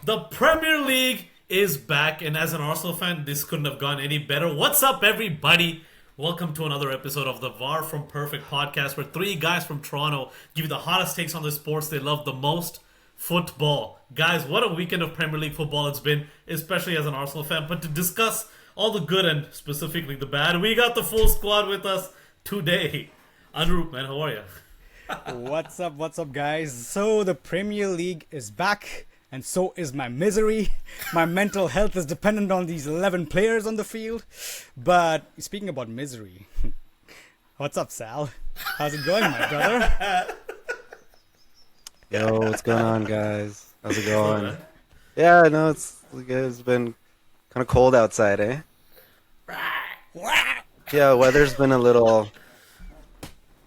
The Premier League is back, and as an Arsenal fan, this couldn't have gone any better. What's up, everybody? Welcome to another episode of the VAR from Perfect podcast, where three guys from Toronto give you the hottest takes on the sports they love the most, football. Guys, what a weekend of Premier League football it's been, especially as an Arsenal fan. But to discuss all the good and specifically the bad, we got the full squad with us today. Andrew, man, how are you? What's up, guys? So the Premier League is back, and so is my misery. My mental health is dependent on these 11 players on the field. But speaking about misery, what's up, Sal? How's it going, my brother? Yo, what's going on, guys? How's it going? Yeah, no, it's good. It's been kind of cold outside, eh? Yeah, weather's been a little...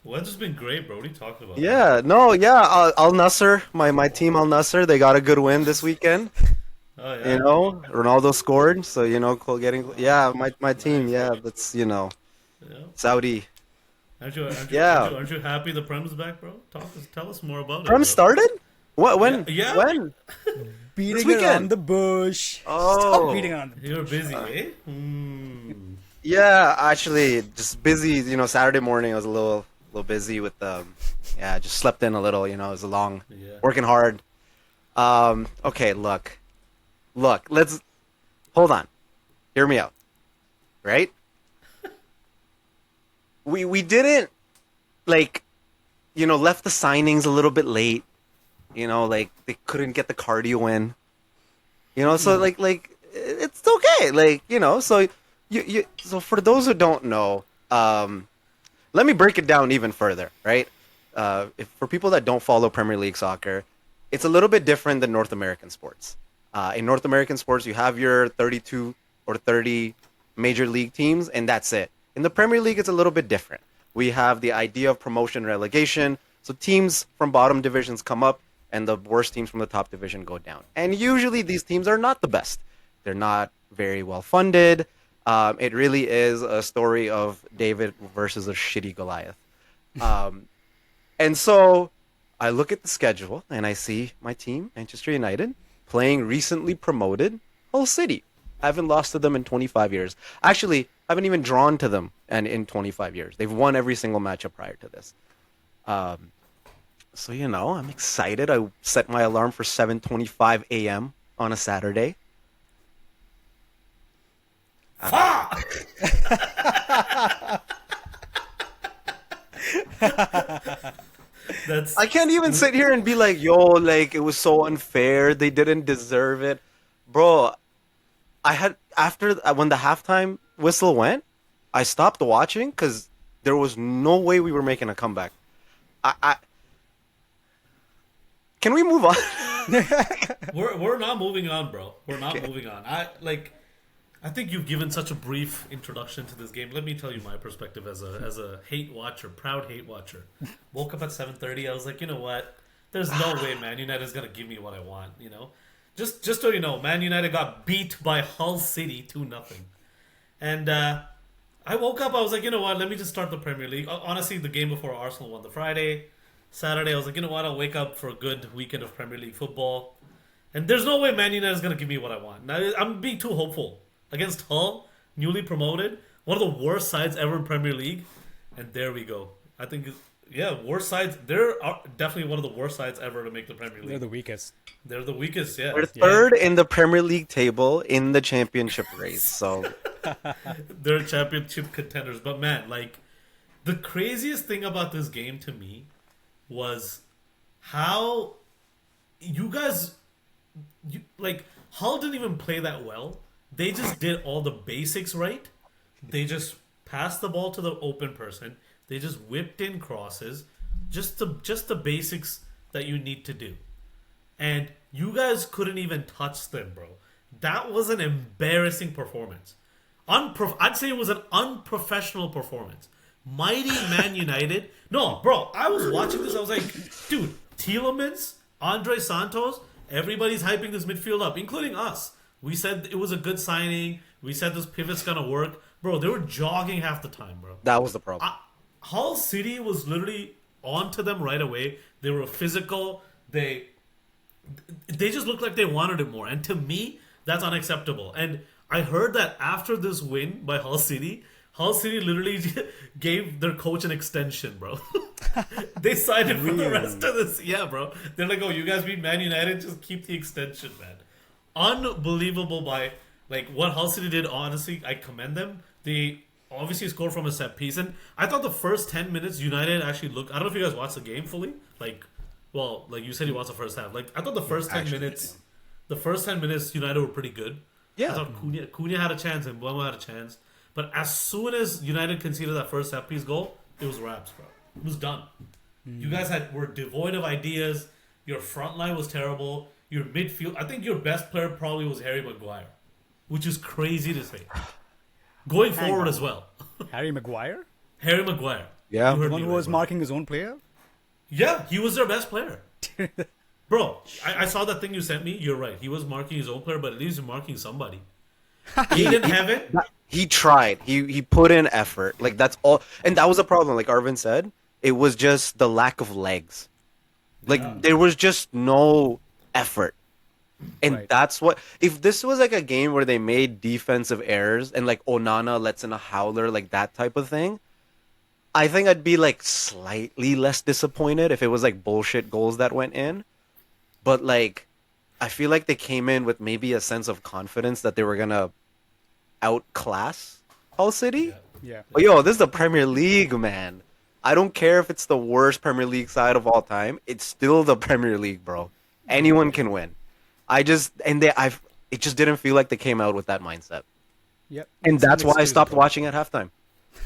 Weather's been great, bro. What are you talking about? Al Nassr, my team Al Nassr, they got a good win this weekend. Oh, yeah. You know, Ronaldo scored, so my team, that's Yeah. Saudi. Aren't you happy the Prem's back, bro? Tell us more about it. Prem started? What? When? Yeah. When? Beating around the bush. Oh. Stop beating around the bush. You were busy, eh? Yeah, actually, just busy. Saturday morning I was a little busy with just slept in a little. It was working hard. Okay, look, let's hold on. Hear me out, right? We didn't left the signings a little bit late. They couldn't get the cardio in. So it's okay. So so for those who don't know, let me break it down even further, right? For people that don't follow Premier League soccer, it's a little bit different than North American sports. In North American sports, you have your 32 or 30 major league teams, and that's it. In the Premier League, it's a little bit different. We have the idea of promotion and relegation. So teams from bottom divisions come up, and the worst teams from the top division go down. And usually these teams are not the best. They're not very well funded. It really is a story of David versus a shitty Goliath. And so I look at the schedule and I see my team, Manchester United, playing recently promoted Hull City. I haven't lost to them in 25 years. Actually, I haven't even drawn to them in 25 years. They've won every single matchup prior to this. So, I'm excited. I set my alarm for 7:25 a.m. on a Saturday. I can't even sit here and be like, it was so unfair. They didn't deserve it. Bro, when the halftime whistle went, I stopped watching because there was no way we were making a comeback. Can we move on? We're not moving on, bro. We're not moving on. I think you've given such a brief introduction to this game. Let me tell you my perspective as a hate watcher, proud hate watcher. Woke up at 7:30. I was like, you know what? There's no way Man United is gonna give me what I want. Just so you know, Man United got beat by Hull City 2-0. And I woke up. I was like, you know what? Let me just start the Premier League. Honestly, the game before Arsenal won the Friday. Saturday, I was like, you know what? I'll wake up for a good weekend of Premier League football. And there's no way Man United is gonna give me what I want. Now I'm being too hopeful. Against Hull, newly promoted, one of the worst sides ever in Premier League, and there we go. I think, worst sides. They're definitely one of the worst sides ever to make the Premier League. They're the weakest. They're the weakest, yeah. They're third in the Premier League table in the championship race, so... They're championship contenders. But man, the craziest thing about this game to me was how you guys... Hull didn't even play that well. They just did all the basics right. They just passed the ball to the open person. They just whipped in crosses. Just the basics that you need to do. And you guys couldn't even touch them, bro. That was an embarrassing performance. I'd say it was an unprofessional performance. Mighty Man United. No, bro, I was watching this. I was like, dude, Tielemans, Andre Santos, everybody's hyping this midfield up, including us. We said it was a good signing. We said this pivot's going to work. Bro, they were jogging half the time, bro. That was the problem. Hull City was literally onto them right away. They were physical. They they just looked like they wanted it more. And to me, that's unacceptable. And I heard that after this win by Hull City literally gave their coach an extension, bro. They signed him for the rest of this. Yeah, bro. They're like, oh, you guys beat Man United, just keep the extension, man. Unbelievable by like what Hull City did. Honestly, I commend them. They obviously scored from a set piece, and I thought the first 10 minutes United actually looked. I don't know if you guys watched the game fully. Like you said, you watched the first half. Like I thought the first 10 minutes, United were pretty good. Yeah. I thought Cunha had a chance and Bournemouth had a chance, but as soon as United conceded that first set piece goal, it was wraps, bro. It was done. You guys were devoid of ideas. Your front line was terrible. Your midfield, I think your best player probably was Harry Maguire, which is crazy to say. Going forward as well. Harry Maguire? Harry Maguire. Yeah. The one who was marking his own player? Yeah, he was their best player. Bro, I saw that thing you sent me. You're right. He was marking his own player, but at least he's marking somebody. He didn't have it. He tried. He put in effort. Like that's all, and that was a problem. Like Arvin said, it was just the lack of legs. Like there was just no effort, and that's what. If this was like a game where they made defensive errors and like Onana lets in a howler, like that type of thing, I think I'd be like slightly less disappointed if it was like bullshit goals that went in. But like, I feel like they came in with maybe a sense of confidence that they were gonna outclass Hull City. Yeah. But yo, this is the Premier League, man. I don't care if it's the worst Premier League side of all time. It's still the Premier League, bro. Anyone can win. It just didn't feel like they came out with that mindset. Yep. And that's why I stopped watching at halftime.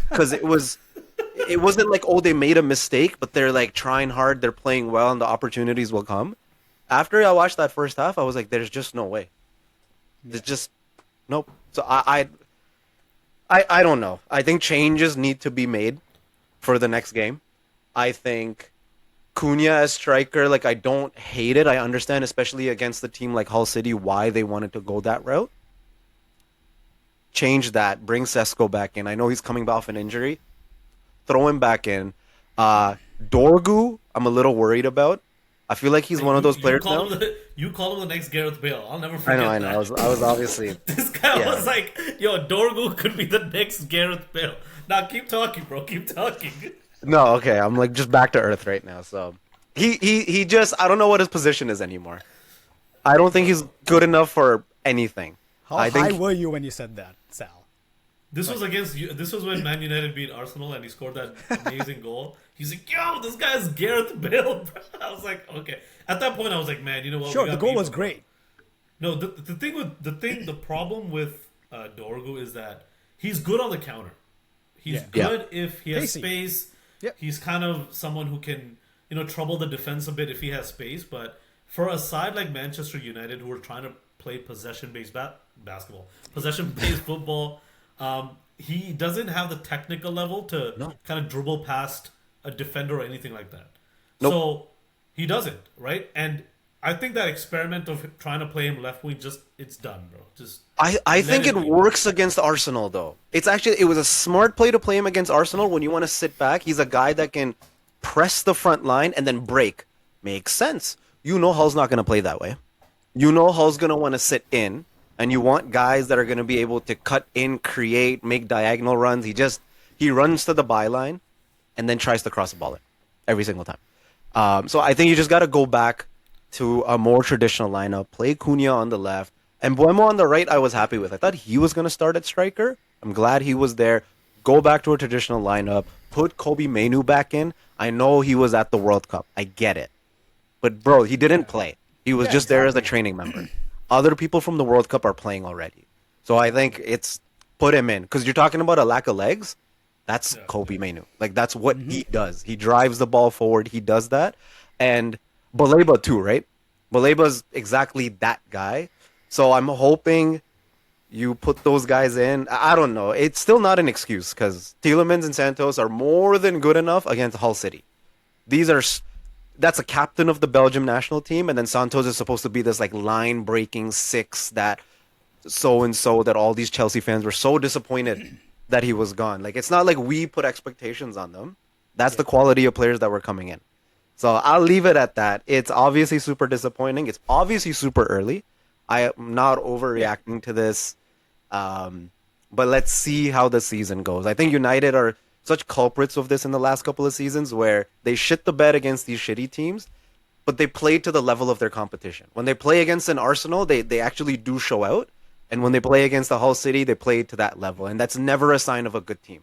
Because it wasn't like, oh, they made a mistake, but they're like trying hard, they're playing well, and the opportunities will come. After I watched that first half, I was like, there's just no way. There's just nope. So I don't know. I think changes need to be made for the next game. I think Cunha as striker, like I don't hate it. I understand, especially against a team like Hull City, why they wanted to go that route. Change that. Bring Sesko back in. I know he's coming off an injury. Throw him back in. Dorgu, I'm a little worried about. I feel like he's one of those players now. You call him the next Gareth Bale. I'll never forget I know. I was obviously... This guy was like, yo, Dorgu could be the next Gareth Bale. Now keep talking, bro. Keep talking. No, okay. I'm like just back to earth right now. So he just... I don't know what his position is anymore. I don't think he's good enough for anything. How high were you when you said that, Sal? This was This was when Man United beat Arsenal and he scored that amazing goal. He's like, yo, this guy's Gareth Bale, bro. I was like, okay. At that point, I was like, man, you know what? Sure, the goal was great. No, the problem with Dorgu is that he's good on the counter. He's good if he has space. Yep. He's kind of someone who can, trouble the defense a bit if he has space. But for a side like Manchester United, who are trying to play possession-based basketball, possession-based football, he doesn't have the technical level to kind of dribble past a defender or anything like that. Nope. So he doesn't, right? And I think that experiment of trying to play him left wing, it's done, bro. I think it works against Arsenal though. It was a smart play to play him against Arsenal when you want to sit back. He's a guy that can press the front line and then break. Makes sense. You know Hull's not going to play that way. You know Hull's going to want to sit in, and you want guys that are going to be able to cut in, create, make diagonal runs. He runs to the byline and then tries to cross the ball in every single time. So I think you just got to go back to a more traditional lineup, play Cunha on the left, and Buemo on the right I was happy with. I thought he was going to start at striker. I'm glad he was there. Go back to a traditional lineup. Put Kobe Mainu back in. I know he was at the World Cup. I get it. But, bro, he didn't play. He was just there as a training member. Other people from the World Cup are playing already. So I think it's put him in. Because you're talking about a lack of legs. That's Kobe Mainu. Like, that's what he does. He drives the ball forward. He does that. And Baleba too, right? Baleba's exactly that guy. So I'm hoping you put those guys in. I don't know. It's still not an excuse because Tielemans and Santos are more than good enough against Hull City. That's a captain of the Belgium national team, and then Santos is supposed to be this like line-breaking six that so-and-so that all these Chelsea fans were so disappointed that he was gone. Like, it's not like we put expectations on them. That's the quality of players that were coming in. So I'll leave it at that. It's obviously super disappointing. It's obviously super early. I am not overreacting to this. But let's see how the season goes. I think United are such culprits of this in the last couple of seasons where they shit the bed against these shitty teams, but they play to the level of their competition. When they play against an Arsenal, they actually do show out. And when they play against the Hull City, they play to that level. And that's never a sign of a good team.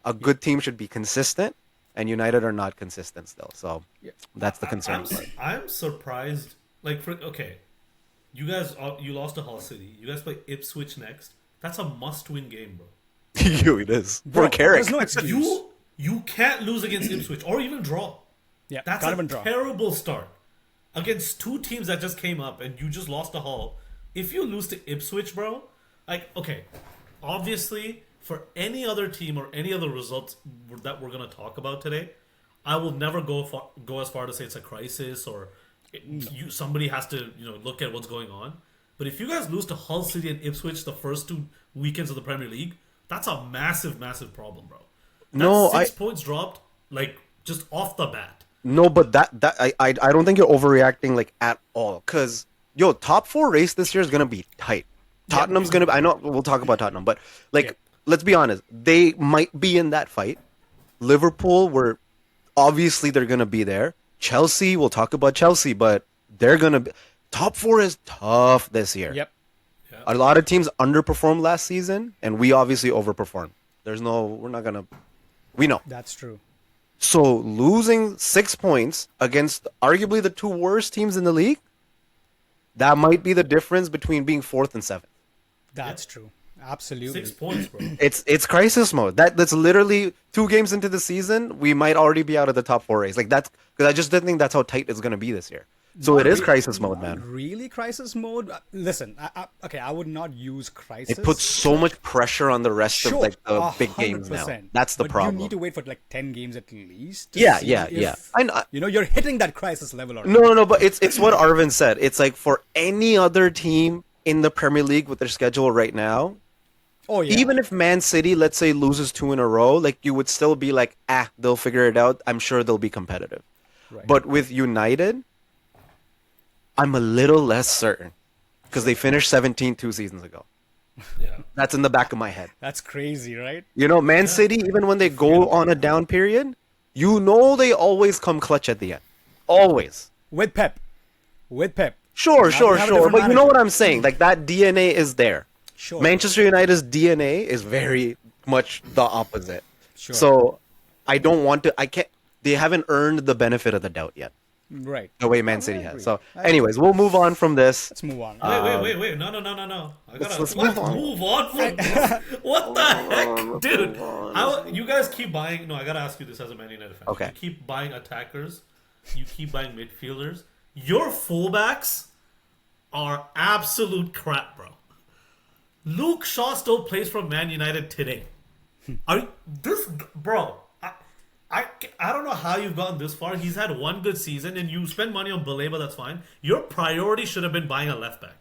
A good team should be consistent, and United are not consistent still. So that's the concern. I'm surprised. Like, okay, you guys, you lost to Hull City. You guys play Ipswich next. That's a must-win game, bro. It is. For Carrick. There's no excuse. You can't lose against Ipswich or even draw. Yeah, That's can't a even draw. terrible start against two teams that just came up and you just lost to Hull. If you lose to Ipswich, bro, like, okay, obviously for any other team or any other results that we're gonna talk about today, I will never go as far to say it's a crisis or somebody has to look at what's going on. But if you guys lose to Hull City and Ipswich the first 2 weekends of the Premier League, that's a massive, massive problem, bro. That's 6 points dropped, like, just off the bat. No, but I don't think you're overreacting like at all. Cause top 4 race this year is gonna be tight. Tottenham's gonna. I know we'll talk about Tottenham, but let's be honest. They might be in that fight. Liverpool, obviously they're gonna be there. Chelsea, we'll talk about Chelsea, but they're gonna be. Top 4 is tough this year. Yep. A lot of teams underperformed last season, and we obviously overperformed. We know. That's true. So losing 6 points against arguably the 2 worst teams in the league, that might be the difference between being 4th and 7th. That's true. Absolutely. 6 points, bro. It's crisis mode. That's literally 2 games into the season, we might already be out of the top 4 race. Like that's because I just didn't think that's how tight it's going to be this year. So it is crisis mode, man. Really crisis mode? Listen, I would not use crisis. It puts so much pressure on the rest of like the big 100%. games now. That's the problem. You need to wait for like 10 games at least. Yeah. I know. You're hitting that crisis level already. No, but it's what Arvin said. It's like for any other team in the Premier League with their schedule right now, even if Man City, let's say, loses 2 in a row, like you would still be like, they'll figure it out. I'm sure they'll be competitive. Right. But with United, I'm a little less certain because they finished 17 2 seasons ago. Yeah, that's in the back of my head. That's crazy, right? Man City, even when they go on a down period, they always come clutch at the end. Always. With Pep. Sure. But you know what I'm saying? Like that DNA is there. Sure. Manchester United's DNA is very much the opposite. Sure. So I don't want to. I can't. They haven't earned the benefit of the doubt yet. Right. The way Man City has. So, anyways, we'll move on from this. Let's move on. Wait. No. Let's move on from this. What the heck? Dude, you guys keep buying. No, I gotta ask you this as a Man United fan. Okay. You keep buying attackers. You keep buying midfielders. Your fullbacks are absolute crap, bro. Luke Shaw still plays for Man United today. Bro? I don't know how you've gotten this far. He's had 1 good season, and you spend money on Baleba. That's fine. Your priority should have been buying a left back.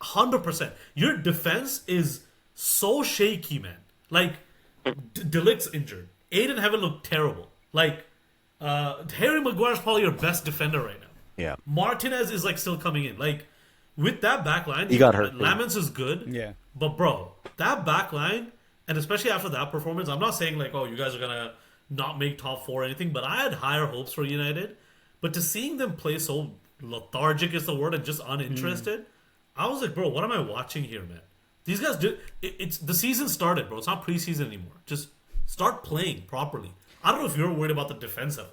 100%. Your defense is so shaky, man. Like De Ligt's injured. Aiden Heaven looked terrible. Like Harry Maguire's probably your best defender right now. Yeah. Martinez is like still coming in. Like with that back line, he got hurt. Lamens is good. Yeah. But bro, that back line, and especially after that performance, I'm not saying like, you guys are gonna not make top 4 or anything, but I had higher hopes for United. But to seeing them play so lethargic is the word and just uninterested, I was like, bro, what am I watching here, man? These guys it's the season started, bro. It's not preseason anymore. Just start playing properly. I don't know if you're worried about the defense at all.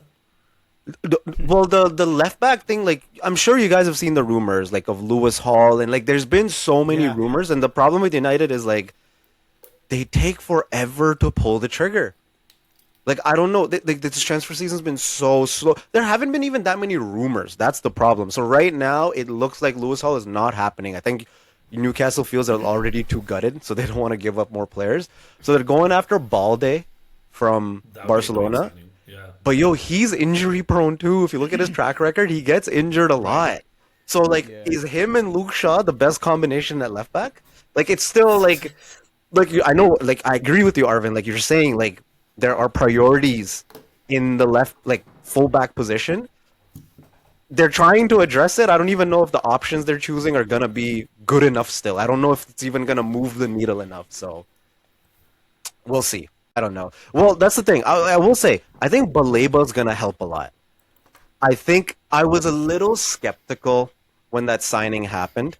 Well, the left back thing, like I'm sure you guys have seen the rumors like of Lewis Hall, and like there's been so many rumors, and the problem with United is like they take forever to pull the trigger. Like, I don't know. This transfer season's been so slow. There haven't been even that many rumors. That's the problem. So right now, it looks like Lewis Hall is not happening. I think Newcastle feels they're already too gutted, so they don't want to give up more players. So they're going after Balde from Barcelona. Yeah. But, he's injury prone too. If you look at his track record, he gets injured a lot. So, like, is him and Luke Shaw the best combination at left back? Like, it's still, like I know, like, I agree with you, Arvin. Like, you're saying, like, there are priorities in the left, like, fullback position. they're trying to address it. I don't even know if the options they're choosing are gonna be good enough still. I don't know if it's even gonna move the needle enough. So we'll see. I don't know. Well, that's the thing. I will say, I think Baleba's gonna help a lot. I think I was a little skeptical when that signing happened.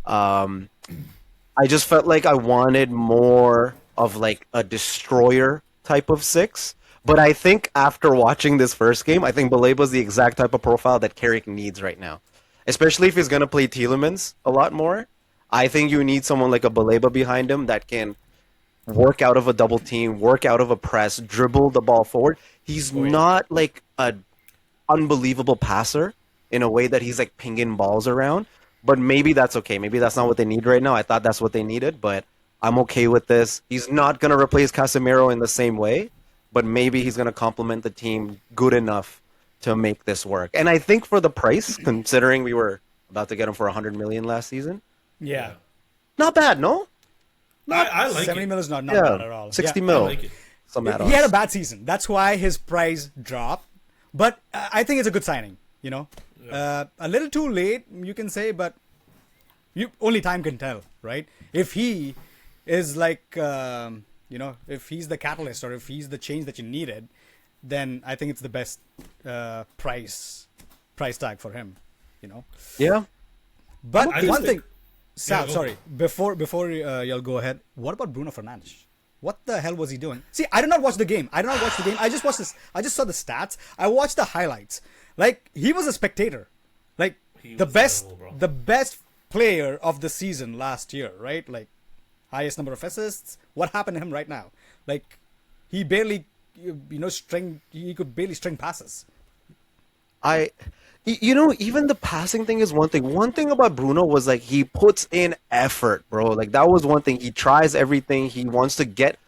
Um, I just felt like I wanted more of like a destroyer type of six. But I think after watching this first game, I think Baleba's the exact type of profile that Carrick needs right now. Especially if he's gonna play Tielemans a lot more. I think you need someone like a Baleba behind him that can work out of a double team, work out of a press, dribble the ball forward. He's not like a unbelievable passer in a way that he's like pinging balls around. But maybe that's okay. Maybe that's not what they need right now. I thought that's what they needed, but I'm okay with this. He's not going to replace Casemiro in the same way, but maybe he's going to complement the team good enough to make this work. And I think for the price, considering we were about to get him for 100 million last season, Yeah. not bad, no? I like 70 it. mil is not Yeah, bad at all. 60 Yeah. mil. I like it. Some He add-ons. had a bad season. That's why his price dropped. But I think it's a good signing, you know. A little too late, you can say, but only time can tell, right? If he is like, if he's the catalyst or if he's the change that you needed, then I think it's the best price tag for him, you know. Yeah. But I just one think- thing, Sal, go. sorry, before y'all go ahead, what about Bruno Fernandes? What the hell was he doing? See, I did not watch the game. I just watched this. I just saw the stats. I watched the highlights. Like, he was a spectator. Like, He the was best, terrible, bro. the best player of the season last year, right? Like, highest number of assists. What happened to him right now? Like, he barely, he could barely string passes. Even the passing thing is one thing. One thing about Bruno was like he puts in effort, bro. Like that was one thing. He tries everything. He wants to get.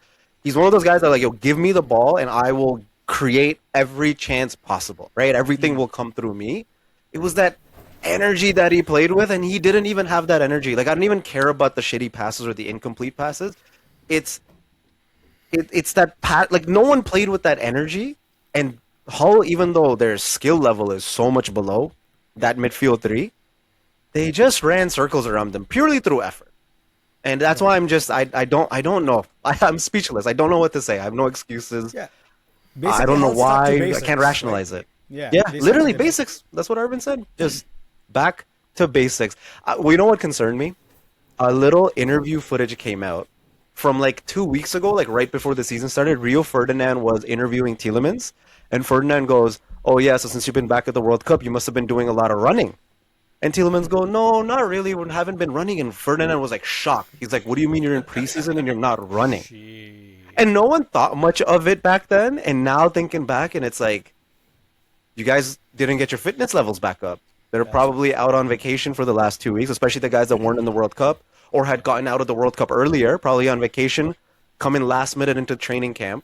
He's one of those guys that like, yo, give me the ball and I will create every chance possible. Right? Everything will come through me. It was that energy that he played with, and he didn't even have that energy. Like I don't even care about the shitty passes or the incomplete passes. It's that like no one played with that energy, and Hull, even though their skill level is so much below that midfield three, they just ran circles around them purely through effort. And that's why I'm just I don't know. I'm speechless. I don't know what to say. I have no excuses. Yeah. I don't know Hull stuck to why. basics, I can't rationalize it. Yeah. Yeah, they literally stuck to basics. That's what Arvin said. Just back to basics. Well, you know what concerned me? A little interview footage came out from like 2 weeks ago, like right before the season started. Rio Ferdinand was interviewing Tielemans, and Ferdinand goes, "Oh yeah, so since you've been back at the World Cup, you must have been doing a lot of running." And Tielemans go, "No, not really. We haven't been running." And Ferdinand was like shocked. He's like, "What do you mean you're in preseason and you're not running?" And no one thought much of it back then. And now thinking back, and it's like, you guys didn't get your fitness levels back up. They're probably out on vacation for the last 2 weeks, especially the guys that weren't in the World Cup or had gotten out of the World Cup earlier, probably on vacation, coming last minute into training camp,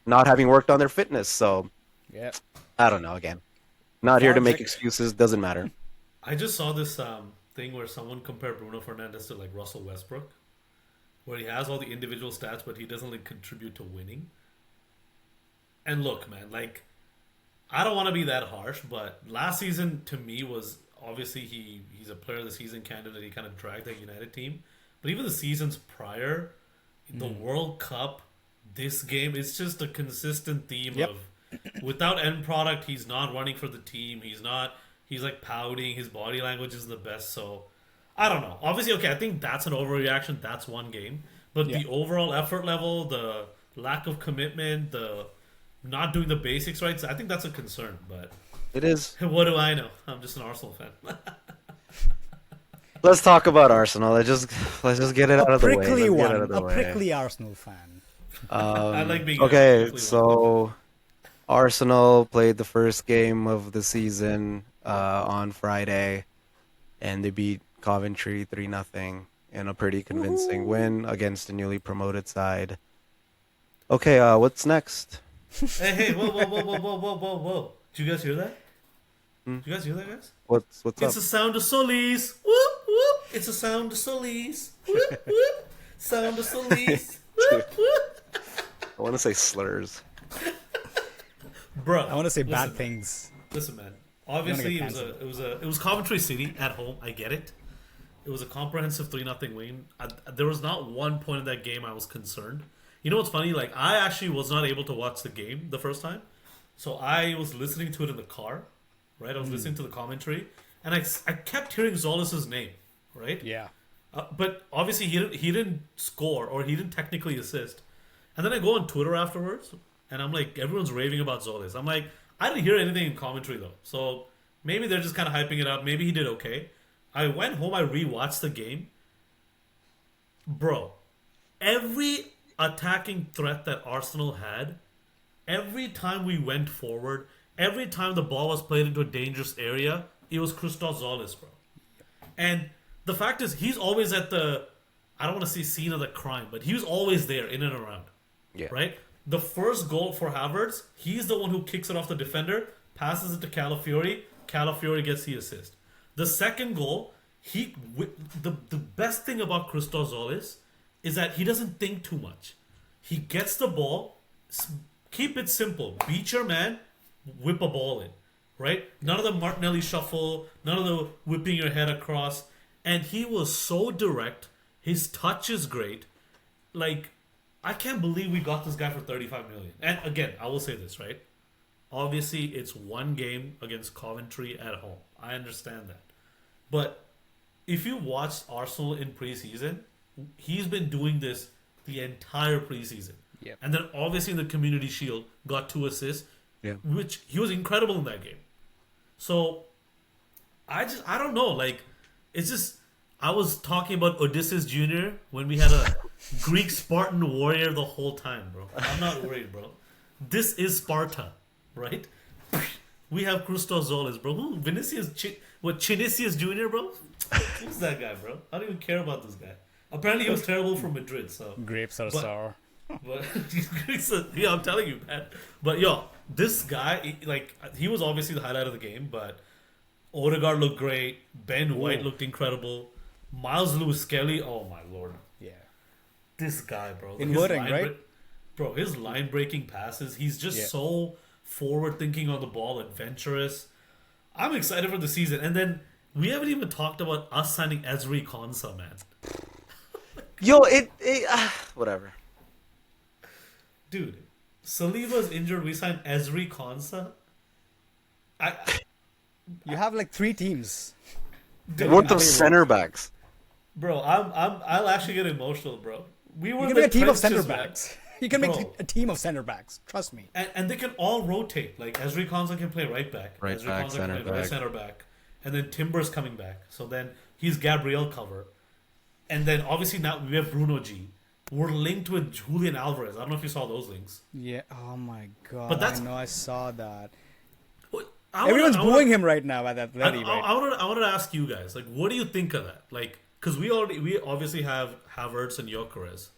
not having worked on their fitness. So, Yeah. I don't know, again. Not here to make Project. excuses, doesn't matter. I just saw this thing where someone compared Bruno Fernandes to like Russell Westbrook, where he has all the individual stats, but he doesn't like contribute to winning. And look, man, like I don't want to be that harsh, but last season to me was obviously he's a player of the season candidate. He kind of dragged that United team, but even the seasons prior, the World Cup, this game, it's just a consistent theme Yep. of without end product, he's not running for the team. He's like pouting. His body language is the best. So I don't know. Obviously, okay, I think that's an overreaction. That's one game, but Yeah. the overall effort level, the lack of commitment, the not doing the basics right, I think that's a concern. But It is. what do I know? I'm just an Arsenal fan. Let's talk about Arsenal. Let's just get it out of the way. Prickly Let's get it out one. of the A way. prickly Arsenal fan. I like being a Okay, prickly one. so Arsenal played the first game of the season on Friday, and they beat Coventry 3-0 in a pretty convincing win against a newly promoted side. Okay, what's next? Hey, whoa. Did you guys hear that? Did you guys hear that, guys? What's It's up? the sound of Solis. Whoop, whoop. It's the sound of Solis. Whoop, whoop. Sound of Solis. Whoop, whoop. I want to say slurs. Bro. I want to say bad listen, things. Listen, man. Obviously, get it was Coventry City at home. I get it. It was a comprehensive 3-0 win. There was not one point in that game I was concerned. You know what's funny? Like, I actually was not able to watch the game the first time. So I was listening to it in the car, right? I was listening to the commentary. And I kept hearing Zolis' name, right? Yeah. But obviously he didn't score or he didn't technically assist. And then I go on Twitter afterwards and I'm like, everyone's raving about Zolis. I'm like, I didn't hear anything in commentary though. So maybe they're just kind of hyping it up. Maybe he did okay. I went home, I rewatched the game. Bro, every attacking threat that Arsenal had, every time we went forward, every time the ball was played into a dangerous area, it was Christos Zolis, bro. And the fact is, he's always at the, I don't want to say scene of the crime, but he was always there, in and around. Yeah. Right? The first goal for Havertz, he's the one who kicks it off the defender, passes it to Calafiori, Calafiori gets the assist. The second goal, the best thing about Christos Zolis is that he doesn't think too much. He gets the ball, keep it simple, beat your man, whip a ball in, right? None of the Martinelli shuffle, none of the whipping your head across. And he was so direct. His touch is great. Like, I can't believe we got this guy for 35 million. And again, I will say this, right? Obviously, it's one game against Coventry at home. I understand that. But if you watched Arsenal in preseason, he's been doing this the entire preseason. Yep. And then obviously in the Community Shield, got 2 assists, which he was incredible in that game. So, I don't know. Like, it's just, I was talking about Odysseus Jr. when we had a Greek Spartan warrior the whole time, bro. I'm not worried, bro. This is Sparta, right? We have Christos Zolis, bro. Who? Chinesius Jr., bro? Who's that guy, bro? I don't even care about this guy. Apparently he was terrible for Madrid, so. Grapes are sour. But yeah, I'm telling you, man. But yo, this guy, like, he was obviously the highlight of the game, but Odegaard looked great. Ben White looked incredible. Miles Lewis-Skelly, oh my lord. Yeah. This guy, bro. Inverting, right? Bro, his line-breaking passes, he's just so forward-thinking on the ball, adventurous. I'm excited for the season. And then, we haven't even talked about us signing Ezri Konsa, man. Yo, whatever. Dude, Saliba's injured, we signed Ezri Konsa. You have like 3 teams. Dude, Worth of center backs. Bro, I'll actually get emotional, bro. We were You can make a team of center trenches, man. backs. You can make a team of center backs. Trust me. And they can all rotate. Like, Ezri Konsa can play right back. Right Ezri back, Konsa center can play right back. center back. And then Timber's coming back. So then he's Gabriel cover. And then obviously now we have Bruno G. We're linked with Julian Alvarez. I don't know if you saw those links. Yeah. Oh my god. But that's- I know. I saw that. Everyone's booing him right now at that bloody rate. I wanted to ask you guys, like, what do you think of that? Like, because we obviously have Havertz and Gyökeres.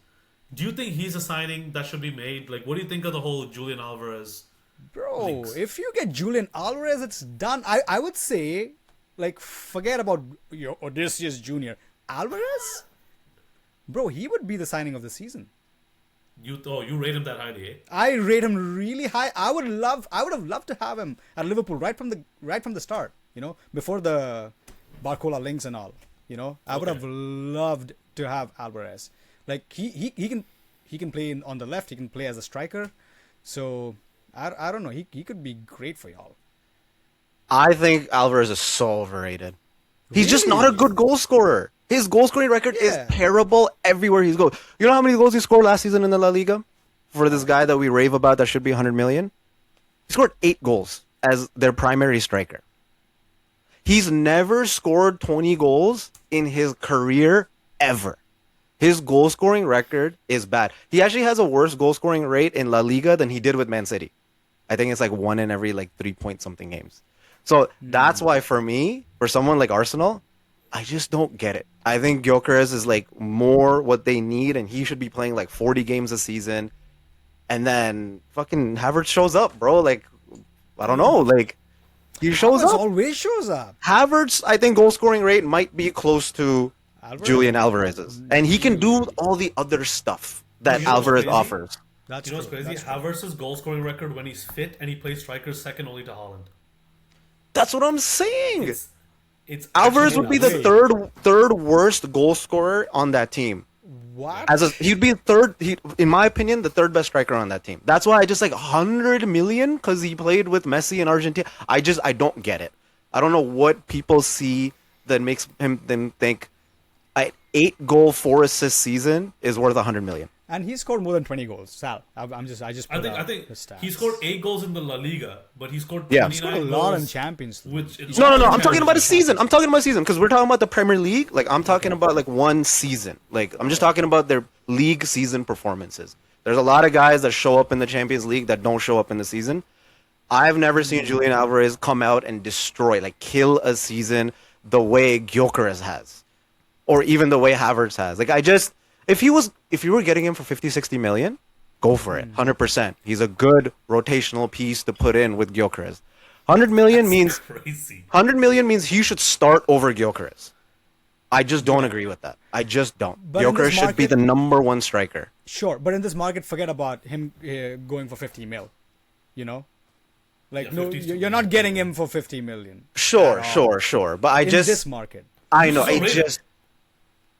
Do you think he's a signing that should be made? Like, what do you think of the whole Julian Alvarez? Bro, links? if you get Julian Alvarez, it's done. I would say, like, forget about your Odysseus Jr. Alvarez? Bro, he would be the signing of the season. You rate him that highly, eh? I rate him really high. I would have loved to have him at Liverpool right from the start, you know, before the Barcola links and all, you know. I would have loved to have Alvarez. Like, he can play on the left, he can play as a striker. So I don't know, he could be great for y'all. I think Alvarez is so overrated. He's just not a good goal scorer. His goal scoring record is terrible everywhere he's goes. You know how many goals he scored last season in the La Liga? For this guy that we rave about that should be 100 million? He scored 8 goals as their primary striker. He's never scored 20 goals in his career ever. His goal scoring record is bad. He actually has a worse goal scoring rate in La Liga than he did with Man City. I think it's like 1 in every like 3 point something games. So that's why for me, for someone like Arsenal, I just don't get it. I think Gyökeres is like more what they need, and he should be playing like 40 games a season. And then fucking Havertz shows up, bro. Like, I don't know. Like, he shows Havertz up. always shows up. Havertz, I think goal scoring rate might be close to Alvarez? Julian Alvarez's. And he can do all the other stuff that You know what's Alvarez crazy? offers. That's You know what's true. crazy? That's true. Havertz's goal scoring record when he's fit and he plays striker second only to Haaland. That's what I'm saying. It's Alvarez actually would be the Wait. third worst goal scorer on that team. What? He'd be third. In my opinion, the third best striker on that team. That's why I just like 100 million because he played with Messi in Argentina. I don't get it. I don't know what people see that makes them think an 8-goal, 4-assist season is worth 100 million. And he scored more than 20 goals. Sal, I just put I out think the stats. he scored 8 goals in the La Liga, but he scored Yeah. 29 He scored a goals. lot in Champions League. No. I'm talking about a season. I'm talking about a season because we're talking about the Premier League. Like I'm talking about like one season. Like I'm just talking about their league season performances. There's a lot of guys that show up in the Champions League that don't show up in the season. I've never seen Julian Alvarez come out and destroy, like kill a season the way Gyökeres has, or even the way Havertz has. Like if you were getting him for 50, 60 million, go for it, 100%. He's a good rotational piece to put in with Gyökeres. 100 million means crazy. 100 million means he should start over Gyökeres. I just don't agree with that. I just don't. But in Gyökeres this should be market- the number one striker. Sure, but in this market, forget about him going for 50 mil. You know, like Yeah, no, 50 's too you're not getting him for 50 million. Sure. But I In just this market. I know. You I don't rate him. just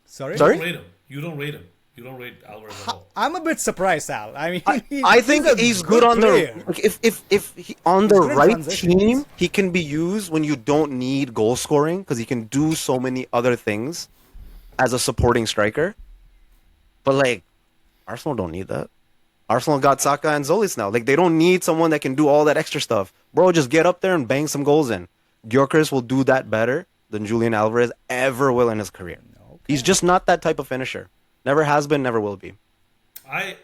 Sorry. Sorry? You don't rate him. You don't rate him. You don't rate Alvarez at all. I'm a bit surprised, Sal. I mean, I think a he's good on player. the like, if he, on the good in right transitions. team, he can be used when you don't need goal scoring because he can do so many other things as a supporting striker. But like Arsenal don't need that. Arsenal got Saka and Zolis now. Like they don't need someone that can do all that extra stuff. Bro, just get up there and bang some goals in. Gyökeres will do that better than Julian Alvarez ever will in his career. He's just not that type of finisher. Never has been, never will be. I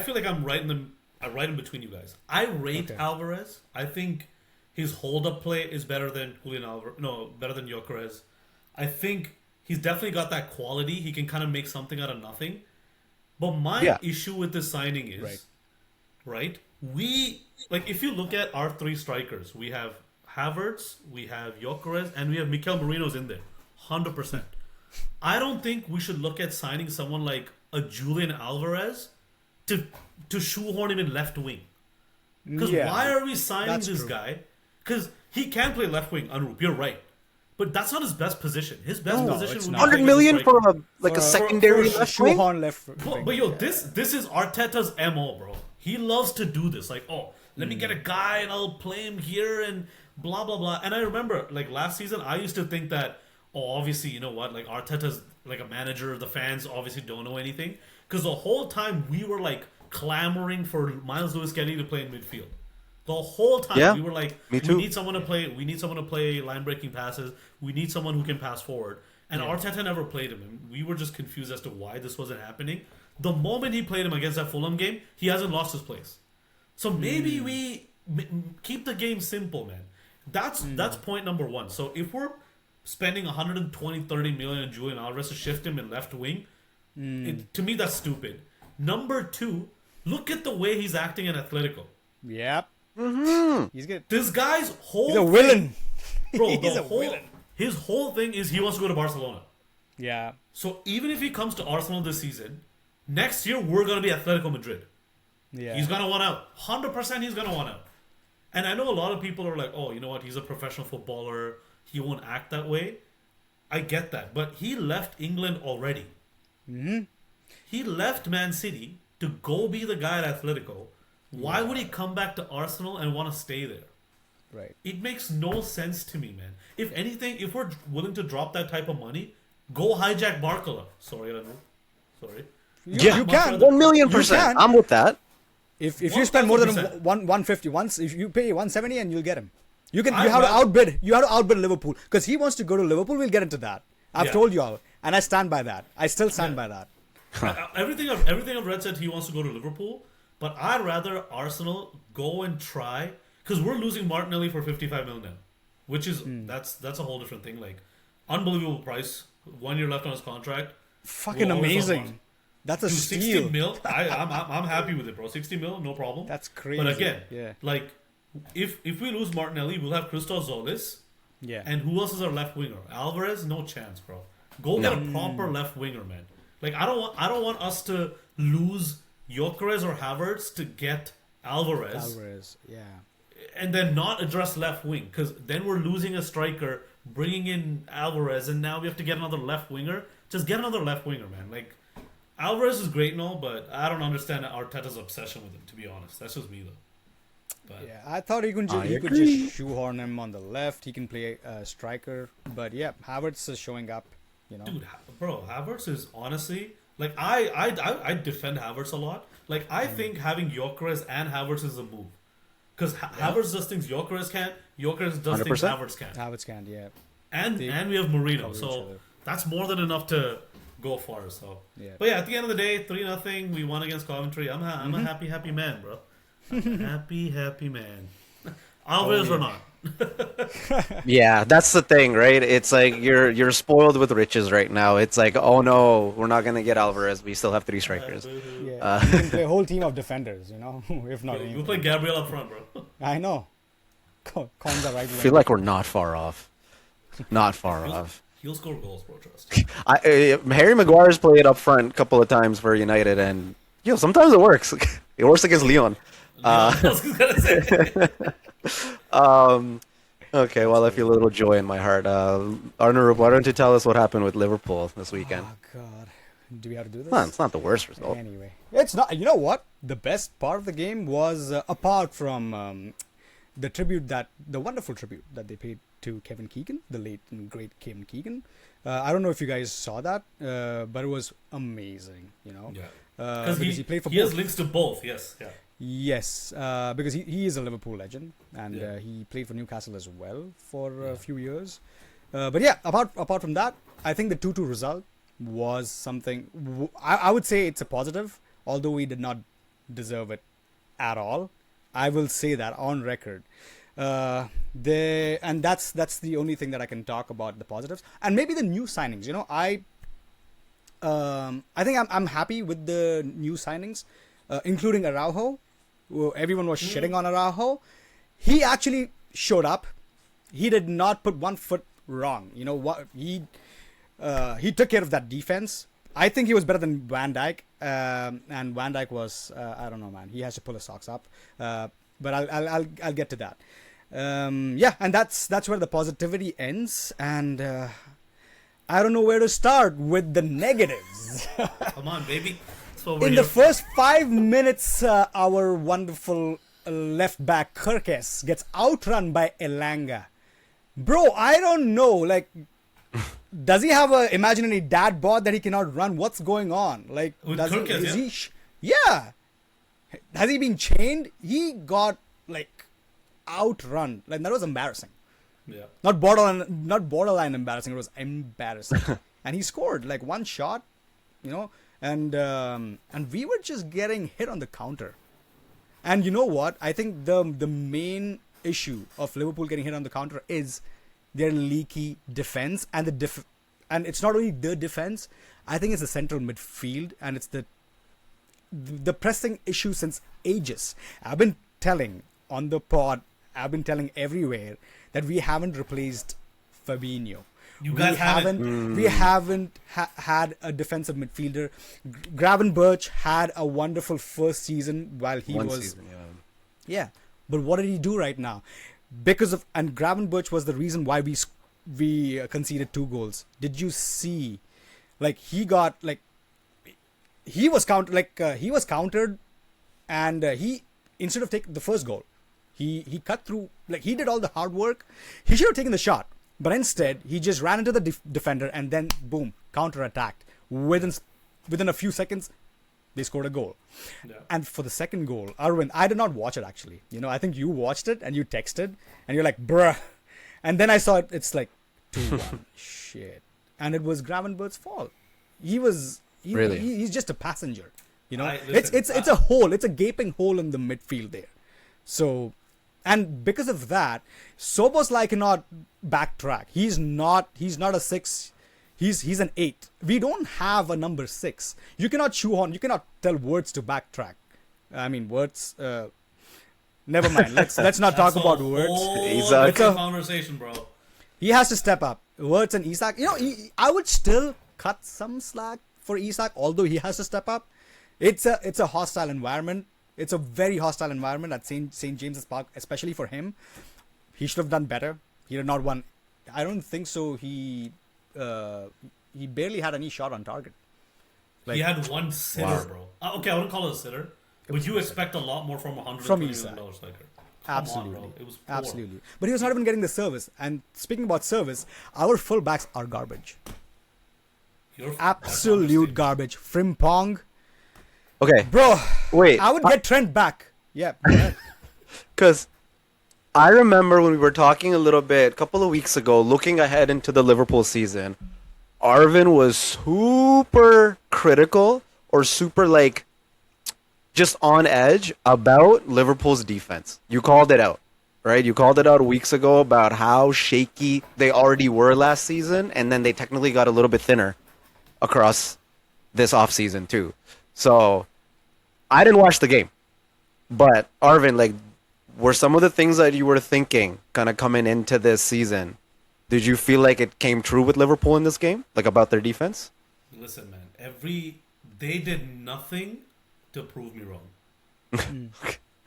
feel like I'm right in between you guys. I rate Okay. Alvarez. I think his hold up play is better than Julian Alvarez. No, better than Gyökeres. I think he's definitely got that quality. He can kind of make something out of nothing. But my Yeah. issue with this signing is, Right. we like if you look at our 3 strikers, we have Havertz, we have Gyökeres, and we have Mikel Merino's in there, 100%. I don't think we should look at signing someone like a Julian Alvarez to shoehorn him in left wing. Because Yeah, why are we signing that's this true. guy? Because he can play left wing, Anup. You're right, but that's not his best position. His best position it's would be not. 100 playing as a million for striker. a For- secondary for left wing? shoehorn left. But yo, this is Arteta's MO, bro. He loves to do this. Like, oh, let me get a guy and I'll play him here and blah blah blah. And I remember like last season, I used to think that, oh, obviously, you know what, like Arteta's like a manager. The fans obviously don't know anything because the whole time we were like clamoring for Miles Lewis-Skelly to play in midfield. The whole time Yeah, we were like, me we too. need someone to play. We need someone to play line breaking passes. We need someone who can pass forward. And Arteta never played him. And we were just confused as to why this wasn't happening. The moment he played him against that Fulham game, he hasn't lost his place. So maybe we keep the game simple, man. That's point number 1. So if we're spending 120, 30 million on Julian Alvarez to shift him in left wing, to me that's stupid. Number 2, look at the way he's acting in Atletico. Yep. He's good. This guy's whole He's a villain. bro. He's a villain. His whole thing is he wants to go to Barcelona. Yeah. So even if he comes to Arsenal this season, next year we're gonna be Atletico Madrid. Yeah. He's gonna want out. 100% he's gonna want out. And I know a lot of people are like, oh, you know what? He's a professional footballer. He won't act that way. I get that, but he left England already. He left Man City to go be the guy at Atletico. Why would he come back to Arsenal and want to stay there? Right. It makes no sense to me, man. If anything, if we're willing to drop that type of money, go hijack Barcola. Sorry, Anu. Sorry. Yeah, you can. 1,000,000%. can. I'm with that. If you spend more than 1000%. 150 once, if you pay 170 and you'll get him. You have I'd to rather- outbid Liverpool because he wants to go to Liverpool. We'll get into that. I've Yeah. told you all, and I stand by that. I still stand by that. Everything I've read said he wants to go to Liverpool, but I'd rather Arsenal go and try because we're losing Martinelli for 55 million now, which is that's a whole different thing. Like unbelievable price. 1 year left on his contract. Fucking We'll always amazing. want- That's a Dude, 60 steal. mil. I'm happy with it, bro. 60 mil, no problem. That's crazy. But again, Yeah. like if we lose Martinelli, we'll have Christos Zolis. Yeah. And who else is our left winger? Alvarez, no chance, bro. Go get a proper left winger, man. Like I don't want us to lose Gyökeres or Havertz to get Alvarez. Alvarez. Yeah. and then not address left wing, because then we're losing a striker, bringing in Alvarez, and now we have to get another left winger. Just get another left winger, man. Like, Alvarez is great and all, but I don't understand Arteta's obsession with him, to be honest. That's just me, though. But Yeah, I thought he could agree. just shoehorn him on the left. He can play striker, but yeah, Havertz is showing up. You know, dude, bro, Havertz is honestly like I defend Havertz a lot. Like I think having Gyökeres and Havertz is a move, because Havertz does things Gyökeres can't. Gyökeres does things 100%. Havertz can't. Havertz can't. Yeah, And They we have Marino, cover each so other. that's more than enough to go for. So, Yeah. but yeah, at the end of the day, 3-0, we won against Coventry. I'm a happy man, bro. I'm a happy man. Alvarez or not? Yeah, that's the thing, right? It's like you're spoiled with riches right now. It's like, oh no, we're not gonna get Alvarez. We still have three strikers. yeah. You can play a whole team of defenders. You know, if not, You anything. play Gabriel up front, bro. I know. Konza right I feel wing. like we're not far off. Not far off. He'll score goals, bro. Trust. Harry Maguire's played up front a couple of times for United, and sometimes it works. It works against Leon. I was gonna say. Okay, well, I feel a little joy in my heart. Arnarup, why don't you tell us what happened with Liverpool this weekend? Oh God, do we have to do this? It's not the worst result. Anyway, it's not. You know what? The best part of the game was apart from the wonderful tribute that they paid to Kevin Keegan, the late and great Kevin Keegan. I don't know if you guys saw that, but it was amazing. You know, Yeah. because he played for he both. has links to both. Yes. Yeah. Yes, because he is a Liverpool legend, and Yeah. he played for Newcastle as well for a few years. But yeah, apart from that, I think the 2-2 result was something. I would say it's a positive, although we did not deserve it at all. I will say that on record. And that's the only thing that I can talk about the positives, and maybe the new signings. You know, I think I'm happy with the new signings, including Araujo. Everyone was shitting on Araujo. He actually showed up. He did not put one foot wrong. You know what? He took care of that defense. I think he was better than Van Dijk. And Van Dijk was I don't know, man. He has to pull his socks up. But I'll get to that. Yeah, and that's where the positivity ends. And I don't know where to start with the negatives. Come on, baby. That's what we're In here the for. first 5 minutes, our wonderful left back Kirkes gets outrun by Elanga. Bro, I don't know. Like, does he have a imaginary dad bod that he cannot run? What's going on? Like, With does Kirkes, is yeah? he? Yeah. Has he been chained? He got like outrun. Like that was embarrassing. Yeah. Not borderline embarrassing. It was embarrassing. And he scored like one shot, you know, and we were just getting hit on the counter. And you know what? I think the main issue of Liverpool getting hit on the counter is their leaky defense and and it's not only the defense. I think it's the central midfield, and it's the pressing issue since ages. I've been telling on the pod, I've been telling everywhere that we haven't replaced Fabinho. You guys haven't. We haven't had a defensive midfielder. Gravenberch had a wonderful first season while he One was. season, yeah. Yeah, but what did he do right now? And Gravenberch was the reason why we conceded 2 goals. Did you see? Like he got like he was countered, and he instead of taking the first goal, he cut through. Like he did all the hard work. He should have taken the shot, but instead he just ran into the defender and then boom, counter-attacked. Within a few seconds, they scored a goal. Yeah. And for the second goal, Arvind, I did not watch it actually. You know, I think you watched it and you texted and you're like, bruh. And then I saw it. It's like 2-1. Shit. And it was Gravenberch's fault. Really? He's just a passenger. You know, Listen, it's a hole. It's a gaping hole in the midfield there. So, and because of that, Szoboszlai cannot backtrack. He's not a 6. He's an 8. We don't have a number 6. You cannot shoehorn. You cannot tell Wirtz to backtrack. I mean, Wirtz. Never mind. Let's not talk about Wirtz. It's a- a It's a- conversation, bro. He has to step up. Wirtz and Isak. You know, I would still cut some slack for Isak, although he has to step up. It's a hostile environment. It's a very hostile environment at St. James's Park, especially for him. He should have done better. He did not won. I don't think so. He barely had any shot on target. He had one sitter, bro. Okay, I wouldn't call it a sitter. But you expect a lot more from a $120 million striker. Absolutely. On, it was poor. Absolutely. But he was not even getting the service. And speaking about service, our fullbacks are garbage. Absolute garbage. Frimpong. Okay. Bro, wait. I would get Trent back. Yeah. Because I remember when we were talking a little bit, a couple of weeks ago, looking ahead into the Liverpool season, Arvin was super critical or super like just on edge about Liverpool's defense. You called it out, right? You called it out weeks ago about how shaky they already were last season, and then they technically got a little bit thinner across this offseason too. So I didn't watch the game, but Arvin, like, were some of the things that you were thinking kind of coming into this season, did you feel like it came true with Liverpool in this game, like about their defense? Listen, man, they did nothing to prove me wrong.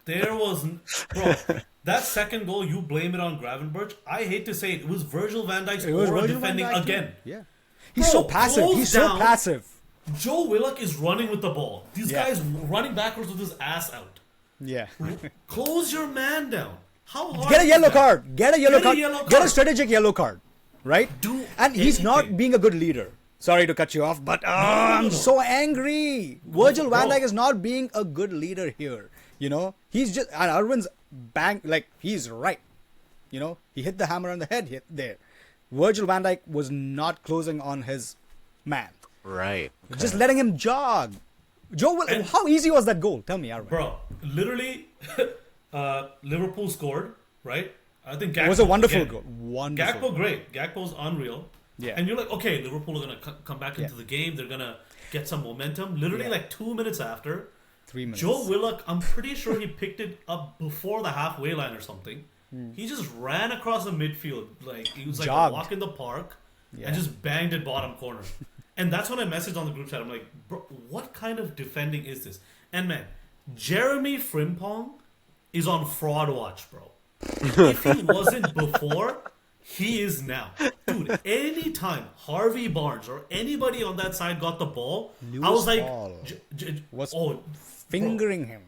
There was, bro, that second goal, you blame it on Gravenberch. I hate to say it was Virgil van Dijk's aura defending again. Yeah, he's so passive. He's so passive. Joe Willock is running with the ball. These guys running backwards with his ass out. Yeah. Close your man down. How hard? Get a yellow card. Get a yellow card. Get a strategic yellow card. Right? And he's not being a good leader. Sorry to cut you off, but I'm so angry. Virgil van Dijk is not being a good leader here. You know, he's just, and Arvin's bang, like, he's right. You know, he hit the hammer on the head there. Virgil van Dijk was not closing on his man. Right. Okay. Just letting him jog. How easy was that goal? Tell me, Arvin. Bro, literally, Liverpool scored, right? I think Gakpo, it was a wonderful goal. Wonderful. Gakpo, great. Gakpo's unreal. Yeah. And you're like, okay, Liverpool are going to come back into the game. They're going to get some momentum. Literally, like 2 minutes after, 3 minutes. Joe Willock, I'm pretty sure he picked it up before the halfway line or something. He just ran across the midfield. Like, he was like a walk in the park and just banged it bottom corner. And that's when I messaged on the group chat. I'm like, bro, what kind of defending is this? And man, Jeremy Frimpong is on fraud watch, bro. If he wasn't before, he is now. Dude, anytime Harvey Barnes or anybody on that side got the ball, I was like, was fingering him.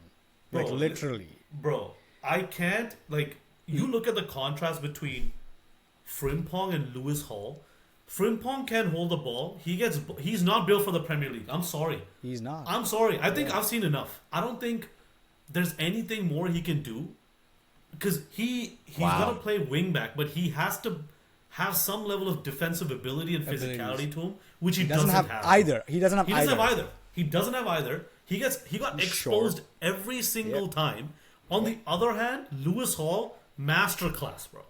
Like, bro, literally. Bro, I can't, like, you look at the contrast between Frimpong and Lewis Hall. Frimpong can hold the ball. He's not built for the Premier League. I'm sorry. He's not. I'm sorry. I think I've seen enough. I don't think there's anything more he can do. Because he's going to play wing back, but he has to have some level of defensive ability and physicality to him, which he doesn't have either. He doesn't have He doesn't have either. He got exposed every single time. On the other hand, Lewis Hall, masterclass, bro.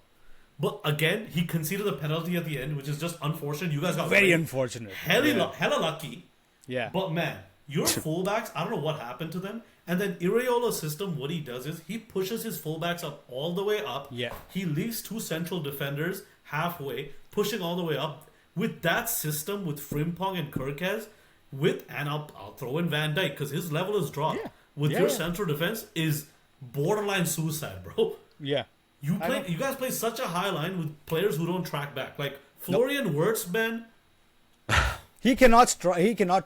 But again, he conceded a penalty at the end, which is just unfortunate. You guys got very unfortunate. Hella lucky. Yeah. But man, your fullbacks, I don't know what happened to them. And then Iraola's system, what he does is he pushes his fullbacks up all the way up. Yeah. He leaves two central defenders halfway, pushing all the way up. With that system, with Frimpong and Kirkez, and I'll throw in Van Dijk because his level is dropped. Yeah. With your central defense is borderline suicide, bro. Yeah. You guys play such a high line with players who don't track back. Like Florian Wirtz, man. He cannot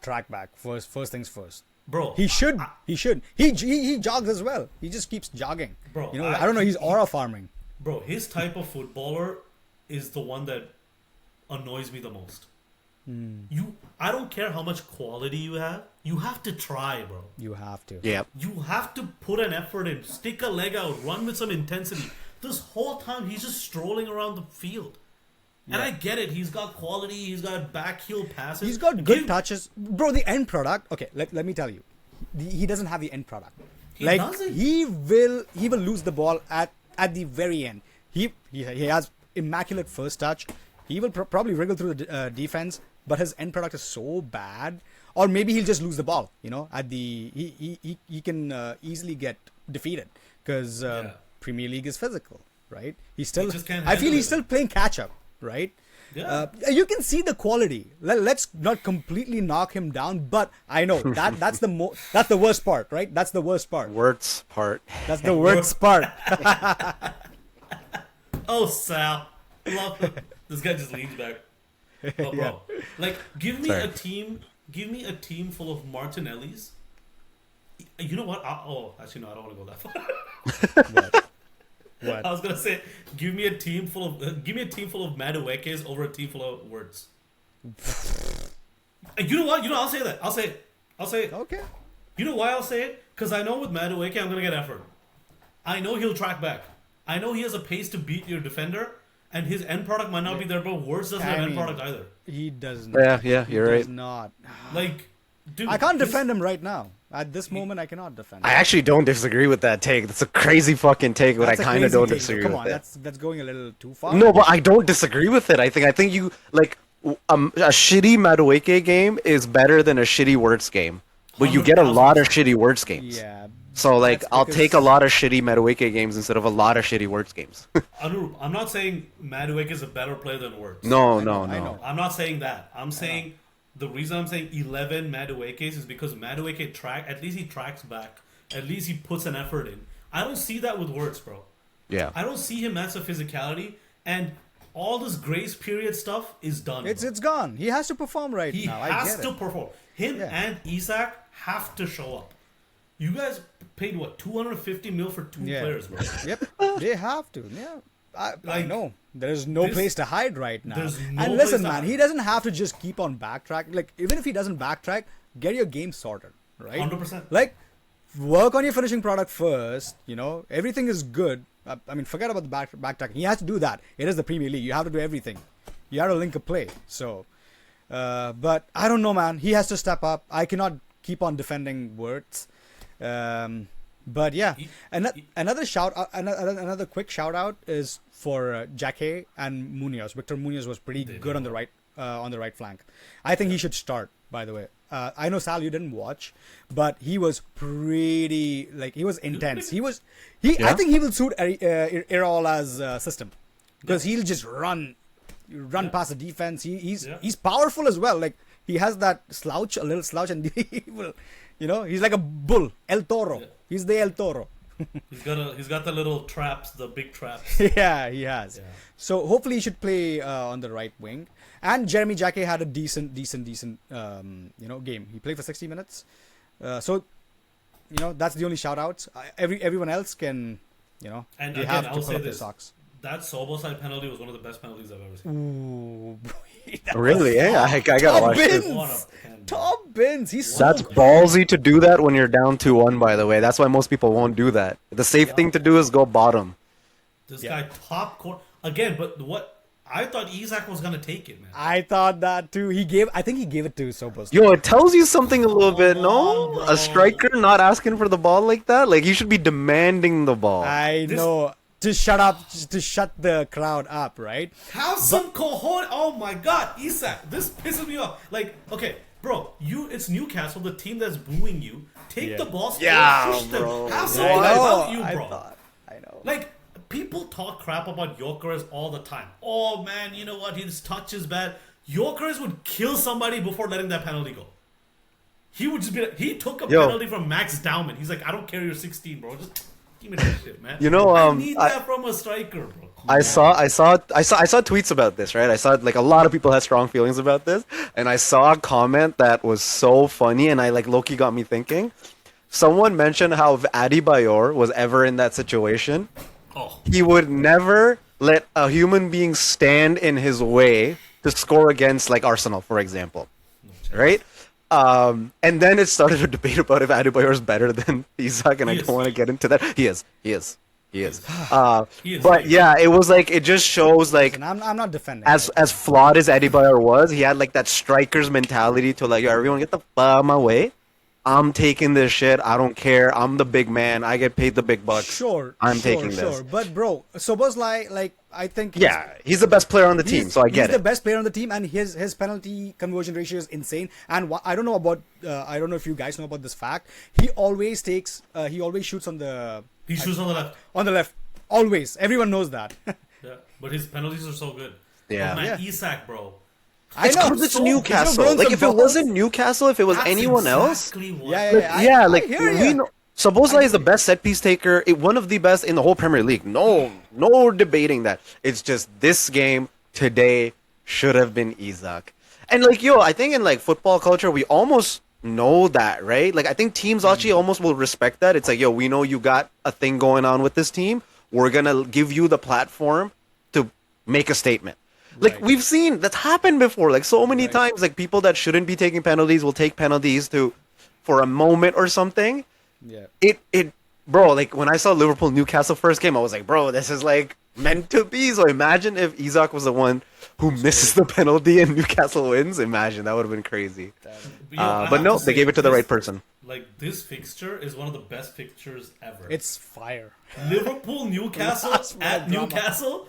track back. First things first. Bro, he should. He jogs as well. He just keeps jogging. Bro, you know, I don't know. He's aura farming. Bro, his type of footballer is the one that annoys me the most. I don't care how much quality you have to try, bro. You have to. Yeah. You have to put an effort in, stick a leg out, run with some intensity. This whole time he's just strolling around the field. And I get it. He's got quality. He's got back heel passes. He's got good touches. Bro, the end product. Okay, let me tell you. He doesn't have the end product. He doesn't. He will lose the ball at the very end. He has immaculate first touch. He will probably wriggle through the defense, but his end product is so bad. Or maybe he'll just lose the ball. You know, he can easily get defeated because Premier League is physical, right? I feel he's still playing catch up. right? Yeah. You can see the quality. Let's not completely knock him down, but I know that's the worst part, right? That's the worst part. Worst part. That's the worst part. Oh, Sal. Love him. This guy just leans back. Oh, bro. Like, give me a team full of Martinellis. You know what? Actually, no, I don't want to go that far. What? I was gonna say, give me a team full of Maduekes over a team full of words. You know what? I'll say that. I'll say it. Okay. You know why I'll say it? Because I know with Madueke, I'm gonna get effort. I know he'll track back. I know he has a pace to beat your defender, and his end product might not be there, but Words doesn't have end product either. He does not. Yeah, you're right. Does not. Like, dude, I can't defend him right now. At this moment, I cannot defend him. I actually don't disagree with that take. That's a crazy fucking take, but I That's a kind of crazy don't take, disagree Come with on, it. that's going a little too far. No, but I don't disagree with it. I think you like a shitty Madueke game is better than a shitty Words game, but you get a lot of shitty Words games. Yeah. So like, That's I'll because- take a lot of shitty Madueke games instead of a lot of shitty Words games. Anurup, I'm not saying Madueke is a better player than Words. No. I know. I'm not saying that. I'm saying the reason I'm saying 11 Maduekes is because Madueke at least he tracks back. At least he puts an effort in. I don't see that with Words, bro. Yeah. I don't see him as a physicality, and all this grace period stuff is done. It's bro. gone. He has to perform right He now. I has get to it. perform. Him Yeah. and Isak have to show up. You guys paid what, 250 mil for two players, bro. Yep. They have to. Yeah. I Like, know. There's no this- place to hide right now. there's no And place listen, to man, hide. he doesn't have to just keep on backtracking. Like, even if he doesn't backtrack, get your game sorted, right? 100%. Like, work on your finishing product first. Everything is good. I mean, forget about the backtracking. He has to do that. It is the Premier League. You have to do everything. You have to link a play. So, but I don't know, man. He has to step up. I cannot keep on defending Words. But yeah, another another quick shout out is for Jake and Munoz. Victor Munoz was pretty good on the right flank. I think he should start. By the way, I know Sal, you didn't watch, but he was pretty he was intense. I think he will suit Iraola's system because he'll just run past the defense. He's powerful as well. Like he has that a little slouch, and he will. He's like a bull, El Toro. Yeah. He's the El Toro. He's got the little traps, the big traps. Yeah, he has. Yeah. So hopefully he should play on the right wing. And Jeremy Jacquet had a decent game. He played for 60 minutes. So that's the only shout outs. Everyone else can, And they again, have I'll to say put up their this. socks. That Soboside penalty was one of the best penalties I've ever seen. Ooh, Really? Yeah, I gotta watch this. Top bins. He's so That's good. ballsy to do that when you're down 2-1, by the way. That's why most people won't do that. The safe thing to do is go bottom. This guy top corner again, but what I thought Isak was gonna take it, man. I thought that too. I think he gave it to Sobos. Yo, it tells you something a little bit, no? bro. A striker not asking for the ball like that? Like, you should be demanding the ball. I know. To shut the crowd up, right? Have some cojones. Oh my god, Isak, this pisses me off. Like, okay, bro, it's Newcastle, the team that's booing you. Take the ball, push them. bro. Have some I fun know. about you, bro. I know. Like, people talk crap about Gyökeres all the time. Oh man, you know what? His touch is bad. Gyökeres would kill somebody before letting that penalty go. He would just be like, he took a penalty from Max Dowman. He's like, I don't care, you're 16, bro. Just give me that shit, man. I need that from a striker, bro. I saw tweets about this, right? I saw like a lot of people had strong feelings about this, and I saw a comment that was so funny, and I like low-key got me thinking. Someone mentioned how if Adebayor was ever in that situation, he would never let a human being stand in his way to score against like Arsenal, for example, right? And then it started a debate about if Adebayor is better than Isak, and I don't want to get into that. He is. But yeah, it was like, it just shows like, And I'm not defending. as flawed as Adebayor was, he had like that striker's mentality to like, yo, everyone get the fuck out of my way. I'm taking this shit. I don't care. I'm the big man. I get paid the big bucks. Sure, I'm taking this. But bro, Sobos like I think He's the best player on the team, so I get he's it. the best player on the team, and his penalty conversion ratio is insane. And I don't know if you guys know about this fact. He always shoots on the. He shoots on the left. On the left, always. Everyone knows that. Yeah, but his penalties are so good. Yeah. man, Yeah. Isak, bro. I It's know. because it's So- Newcastle. He's Like some if it balls. wasn't Newcastle, if it was That's anyone else, exactly what- Yeah, like, I like hear we ya. know. Szoboszlai is the best set piece taker, one of the best in the whole Premier League. No debating that. It's just this game today should have been Isak. And like yo, I think in like football culture, we almost know that, right? Like I think teams actually almost will respect that. It's like yo, we know you got a thing going on with this team. We're gonna give you the platform to make a statement. Like Right. we've seen that's happened before. Like so many Right. times, like people that shouldn't be taking penalties will take penalties for a moment or something. Yeah. It bro, like when I saw Liverpool Newcastle first game, I was like, bro, this is like meant to be. So imagine if Isak was the one who misses the penalty and Newcastle wins. Imagine that would have been crazy. Yo, I But have no, to they say, gave it to the this- right person. Like this fixture is one of the best fixtures ever. It's fire. Liverpool Newcastle Last minute at drama. Newcastle.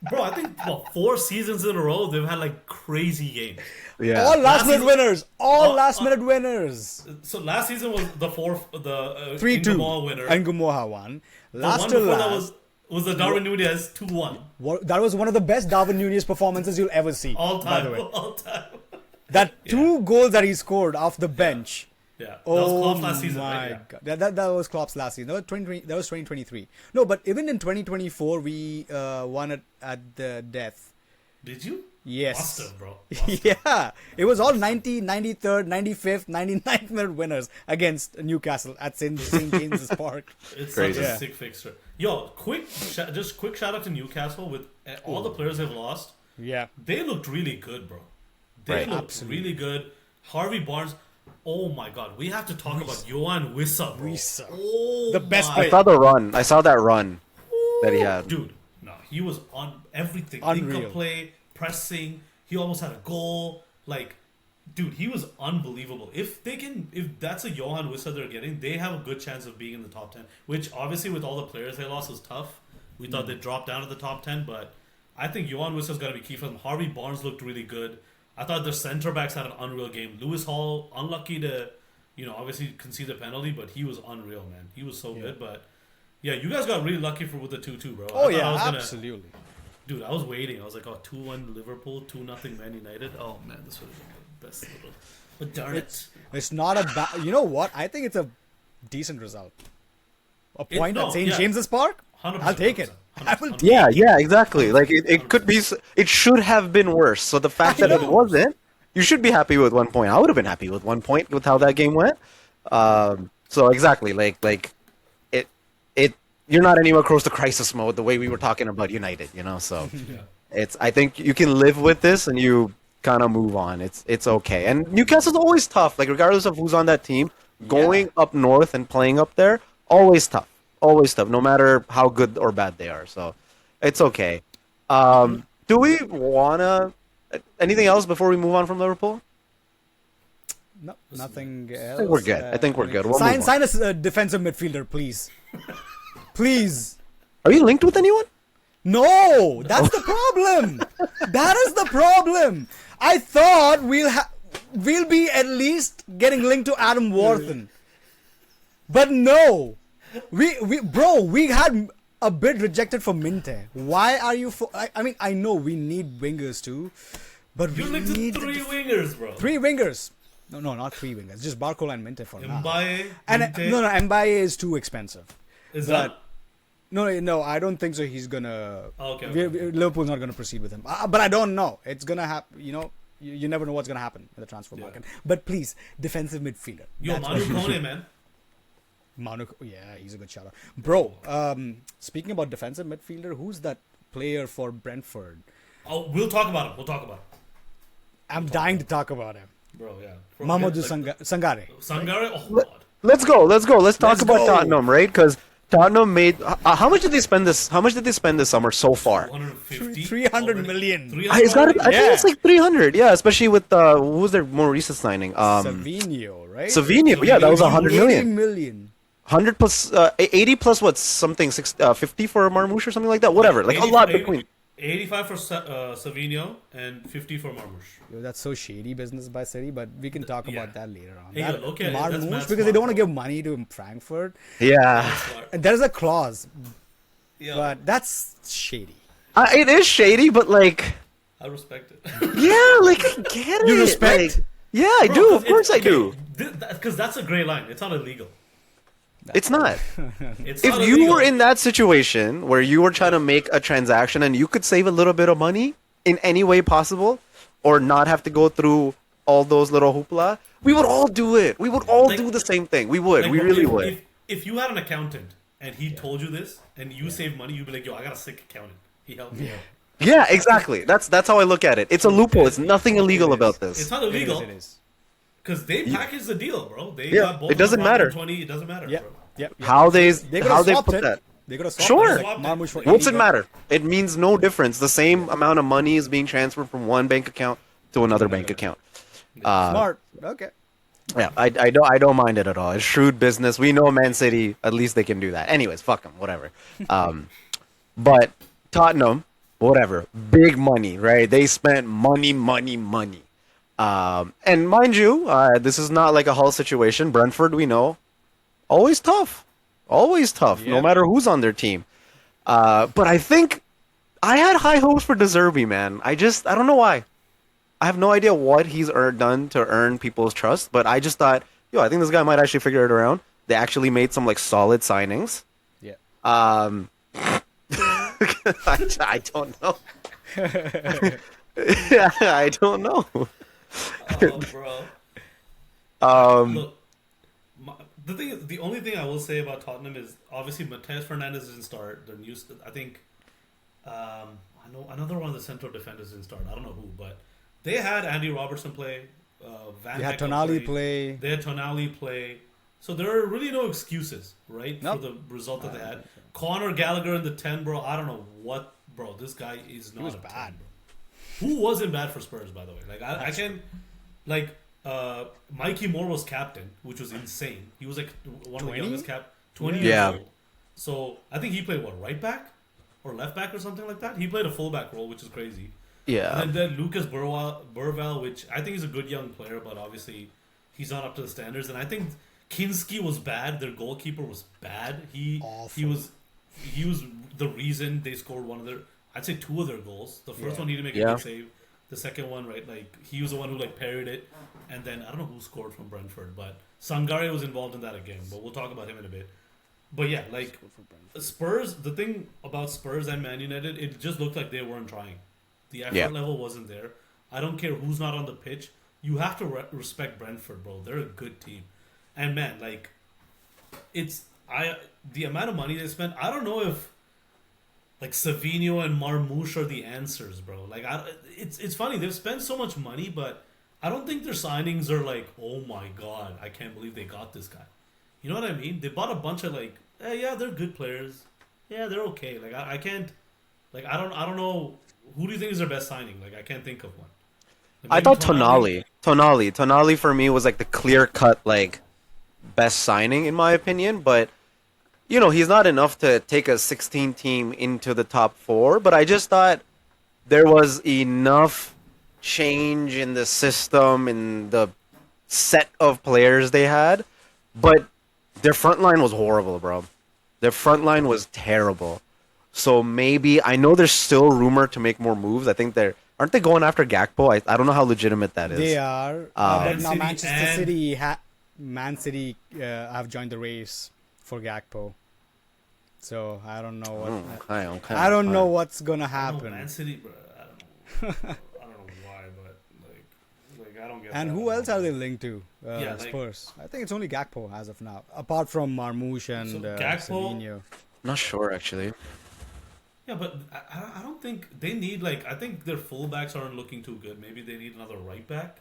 Bro, I think 4 seasons in a row they've had like crazy games. Yeah. All last minute season- winners. All Oh, last minute winners. So last season was the 3-2. Ingeborg winner. And Gumoha won. The Last one to before last. that was the Darwin Nunez 2-1 That was one of the best Darwin Nunez performances you'll ever see. all By time. the way. All time. That two goals that he scored off the bench. Yeah, that Oh was Klopp's last season, my right? Yeah. god, that was Klopp's last season. That was 2023. No, but even in 2024, we won it at the death. Did you? Yes. Must have, bro. Yeah, it was all 90, 93rd, 95th, 99th minute winners against Newcastle at St. James's Park. It's Crazy. such a Yeah. sick fixture. Yo, quick shout out to Newcastle with all the players they've lost. Yeah, They looked really good, bro. They Right. looked Absolutely. really good. Harvey Barnes. Oh my god, we have to talk about Johan Wissa, bro. Wissa. Oh, The best my- player. I saw the run. I saw that run that he had. Dude, no, he was on everything. Unreal. Link up play, pressing. He almost had a goal. Like, dude, he was unbelievable. If that's a Johan Wissa they're getting, they have a good chance of being in the top 10. Which obviously, with all the players they lost, was tough. We thought they'd drop down to the top 10, but I think Johan Wissa's got to be key for them. Harvey Barnes looked really good. I thought their center backs had an unreal game. Lewis Hall, unlucky to, obviously concede the penalty, but he was unreal, man. He was so good, but yeah, you guys got really lucky with the 2-2, bro. I Oh thought I yeah, was gonna- absolutely. Dude, I was waiting. I was like, 2-1 Liverpool, 2-0 Man United. Oh man, this would have been the best little. But darn it. It's not a bad. You know what? I think it's a decent result. A point no, at St. yeah. James's Park. 100%, I'll take it. 100%, I will 100%. take Yeah, yeah, exactly. Like it could be. It should have been worse. So the fact I that it know. wasn't, you should be happy with 1 point. I would have been happy with 1 point with how that game went. So exactly, like it. You're not anywhere close to crisis mode the way we were talking about United. So Yeah. it's. I think you can live with this and you kind of move on. It's okay. And Newcastle's always tough. Like regardless of who's on that team, going up north and playing up there, always tough. Always tough, no matter how good or bad they are. So it's okay. Do we wanna anything else before we move on from Liverpool? No, nothing else. I think we're good. I think we're good. We'll sign move on. us a defensive midfielder, please. Please. Are you linked with anyone? No, that's the problem. That is the problem. I thought we'll be at least getting linked to Adam Worthen, but no. We had a bid rejected for Minte. Why are you? I mean, I know we need wingers too, but You we linked to need 3 wingers, bro. 3 wingers. No, not 3 wingers. Just Barcola and Minte for now. Mbaye, And Minte. no, Mbaye is too expensive. Is but- that? No, I don't think so. He's gonna. Okay. Liverpool's not gonna proceed with him. But I don't know. It's gonna happen. You never know what's gonna happen in the transfer market. But please, defensive midfielder. Yo, That's Manu what- Kone, man. Manu, yeah, he's a good shout out. Bro, speaking about defensive midfielder, who's that player for Brentford? Oh, we'll talk about him. We'll talk about him. I'm dying to talk about him. Bro, yeah. Mamadou Like, Sangare. Sangare? Oh, God. Let's go. Let's talk Let's about go. Tottenham, right? Because Tottenham made. How much did they spend this? How much did they spend this summer so far? 150? 300 already? million. 300 It's got. I already? think it's like 300. Yeah, especially with who was their more recent signing? Savinho, right? Savinho. Yeah, that was 100 80 million. million. 100 plus 80 plus what? Something 50 for Marmoush or something like that. Whatever. Like a lot between. 85 for Savinho and 50 for Marmoush. Yo, that's so shady business by City, but we can talk Yeah. about that later on. Hey, That, yo, okay, that's Marmoush, mad because they don't want to smart, give money to Frankfurt. Yeah. Smart. And there's a clause, Yeah. but that's shady. It is shady, but like I respect it. Yeah, like I get it. You respect? Like, yeah, I Bro, do. 'cause Of course, I okay, do. Because that's a gray line. It's not illegal. It's not. It's If not you illegal. were in that situation where you were trying to make a transaction and you could save a little bit of money in any way possible, or not have to go through all those little hoopla, we would all do it. We would all Like- do the same thing. We would. Like, We bro, really if, would. If you had an accountant and he told you this and you save money, you'd be like, yo, I got a sick accountant. He helped me out. Yeah, exactly. That's how I look at it. It's a loophole. It's nothing illegal is. about this. It's not It illegal is. It is. because they packaged the deal, bro. They Yeah, got both it doesn't of them matter. 120. It doesn't matter, Yeah. bro. Yep. How they could how have they swapped put it. that. They could have swapped Sure. it. Like Marmoush for What's 80, it matter? It means no difference. The same amount of money is being transferred from one bank account to another bank account. Smart. Okay. Yeah, I don't mind it at all. It's shrewd business. We know Man City. At least they can do that. Anyways, fuck them. Whatever. But Tottenham, whatever. Big money, right? They spent money. And mind you, this is not like a Hull situation. Brentford, we know, always tough. No Yeah. matter who's on their team. But I think I had high hopes for De Zerbi, man. I don't know why. I have no idea what he's done to earn people's trust, but I just thought, I think this guy might actually figure it around. They actually made some like solid signings. Yeah. I don't know. Yeah, I don't know. Oh, bro. Look, the only thing I will say about Tottenham is obviously Mateus Fernandes didn't start. Their new, I think, I know another one of the central defenders didn't start. I don't know who, but they had Andy Robertson play. Van They had Hecke Tonali play. They had Tonali play. So there are really no excuses, right, Nope. for the result that they had. Conor Gallagher in the 10, bro. I don't know what, bro. This guy is not was a 10, bad. bro. Who wasn't bad for Spurs, by the way? Like I can, like Mikey Moore was captain, which was insane. He was like one of the 20? youngest 20 Yeah. years old. So I think he played what, right back or left back or something like that. He played a fullback role, which is crazy. Yeah. And then Lucas Burval, which I think is a good young player, but obviously he's not up to the standards. And I think Kinski was bad. Their goalkeeper was bad. He was the reason they scored I'd say two of their goals. The first one he didn't make a good save. The second one, right, like he was the one who like parried it. And then I don't know who scored from Brentford, but Sangare was involved in that again. But we'll talk about him in a bit. But yeah, like Spurs. The thing about Spurs and Man United, it just looked like they weren't trying. The effort level wasn't there. I don't care who's not on the pitch. You have to respect Brentford, bro. They're a good team. And man, like, the amount of money they spent. I don't know if like Savinho and Marmoush are the answers, bro. Like, it's funny they've spent so much money, but I don't think their signings are like, oh my god, I can't believe they got this guy. You know what I mean? They bought a bunch of like, yeah, they're good players. Yeah, they're okay. Like, I can't, like, I don't know. Who do you think is their best signing? Like, I can't think of one. Like, I maybe thought Tonali for me was like the clear cut like best signing in my opinion, but he's not enough to take a 16 team into the top 4, but I just thought there was enough change in the system in the set of players they had, but their front line was horrible, bro. Their front line was terrible. So maybe I know there's still rumor to make more moves. I think aren't they going after Gakpo? I don't know how legitimate that is. They are. But now City Manchester City, Man City have joined the race for Gakpo. So I don't know what. Okay. I don't know what's gonna I don't know, happen. Man City, bro. I don't know why, but like I don't get. And that. who else are they linked to? Yeah, like- Spurs. I think it's only Gakpo as of now, apart from Marmoush and So Gakpo- Savinho. Not sure actually. Yeah, but I don't think they need like. I think their fullbacks aren't looking too good. Maybe they need another right back.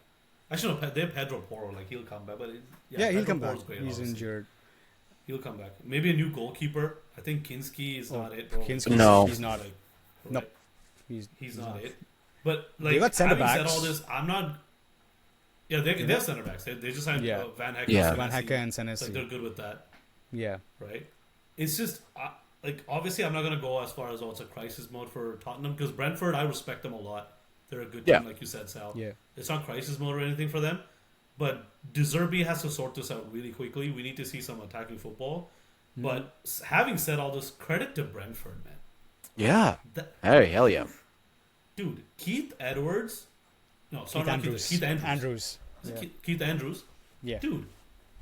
Actually, no, they have Pedro Porro. Like he'll come back, but Yeah, he'll Pedro come back. Porro's great, He's obviously. injured. He'll come back. Maybe a new goalkeeper. I think Kinski is not it, bro. Kinski, No. he's not. Like, Nope. right? He's not it. But like They got centre having said backs. all this, I'm not. Yeah, they have centre backs. They just had Yeah. Van Hecke. Yeah. and Van Senesi. Hecke and It's like Senesi. they're good with that, Yeah. right? It's just like obviously I'm not gonna go as far as it's a crisis mode for Tottenham because Brentford I respect them a lot. They're a good team, Yeah. like you said, Sal. Yeah. It's not crisis mode or anything for them, but De Zerbi has to sort this out really quickly. We need to see some attacking football. But having said all this, credit to Brentford, man. Yeah. That, Hey, hell yeah. dude, dude, Keith Edwards. No, sorry, Keith not Andrews. Keith Andrews. Andrews. Was it Yeah. Keith Andrews? Yeah. Dude,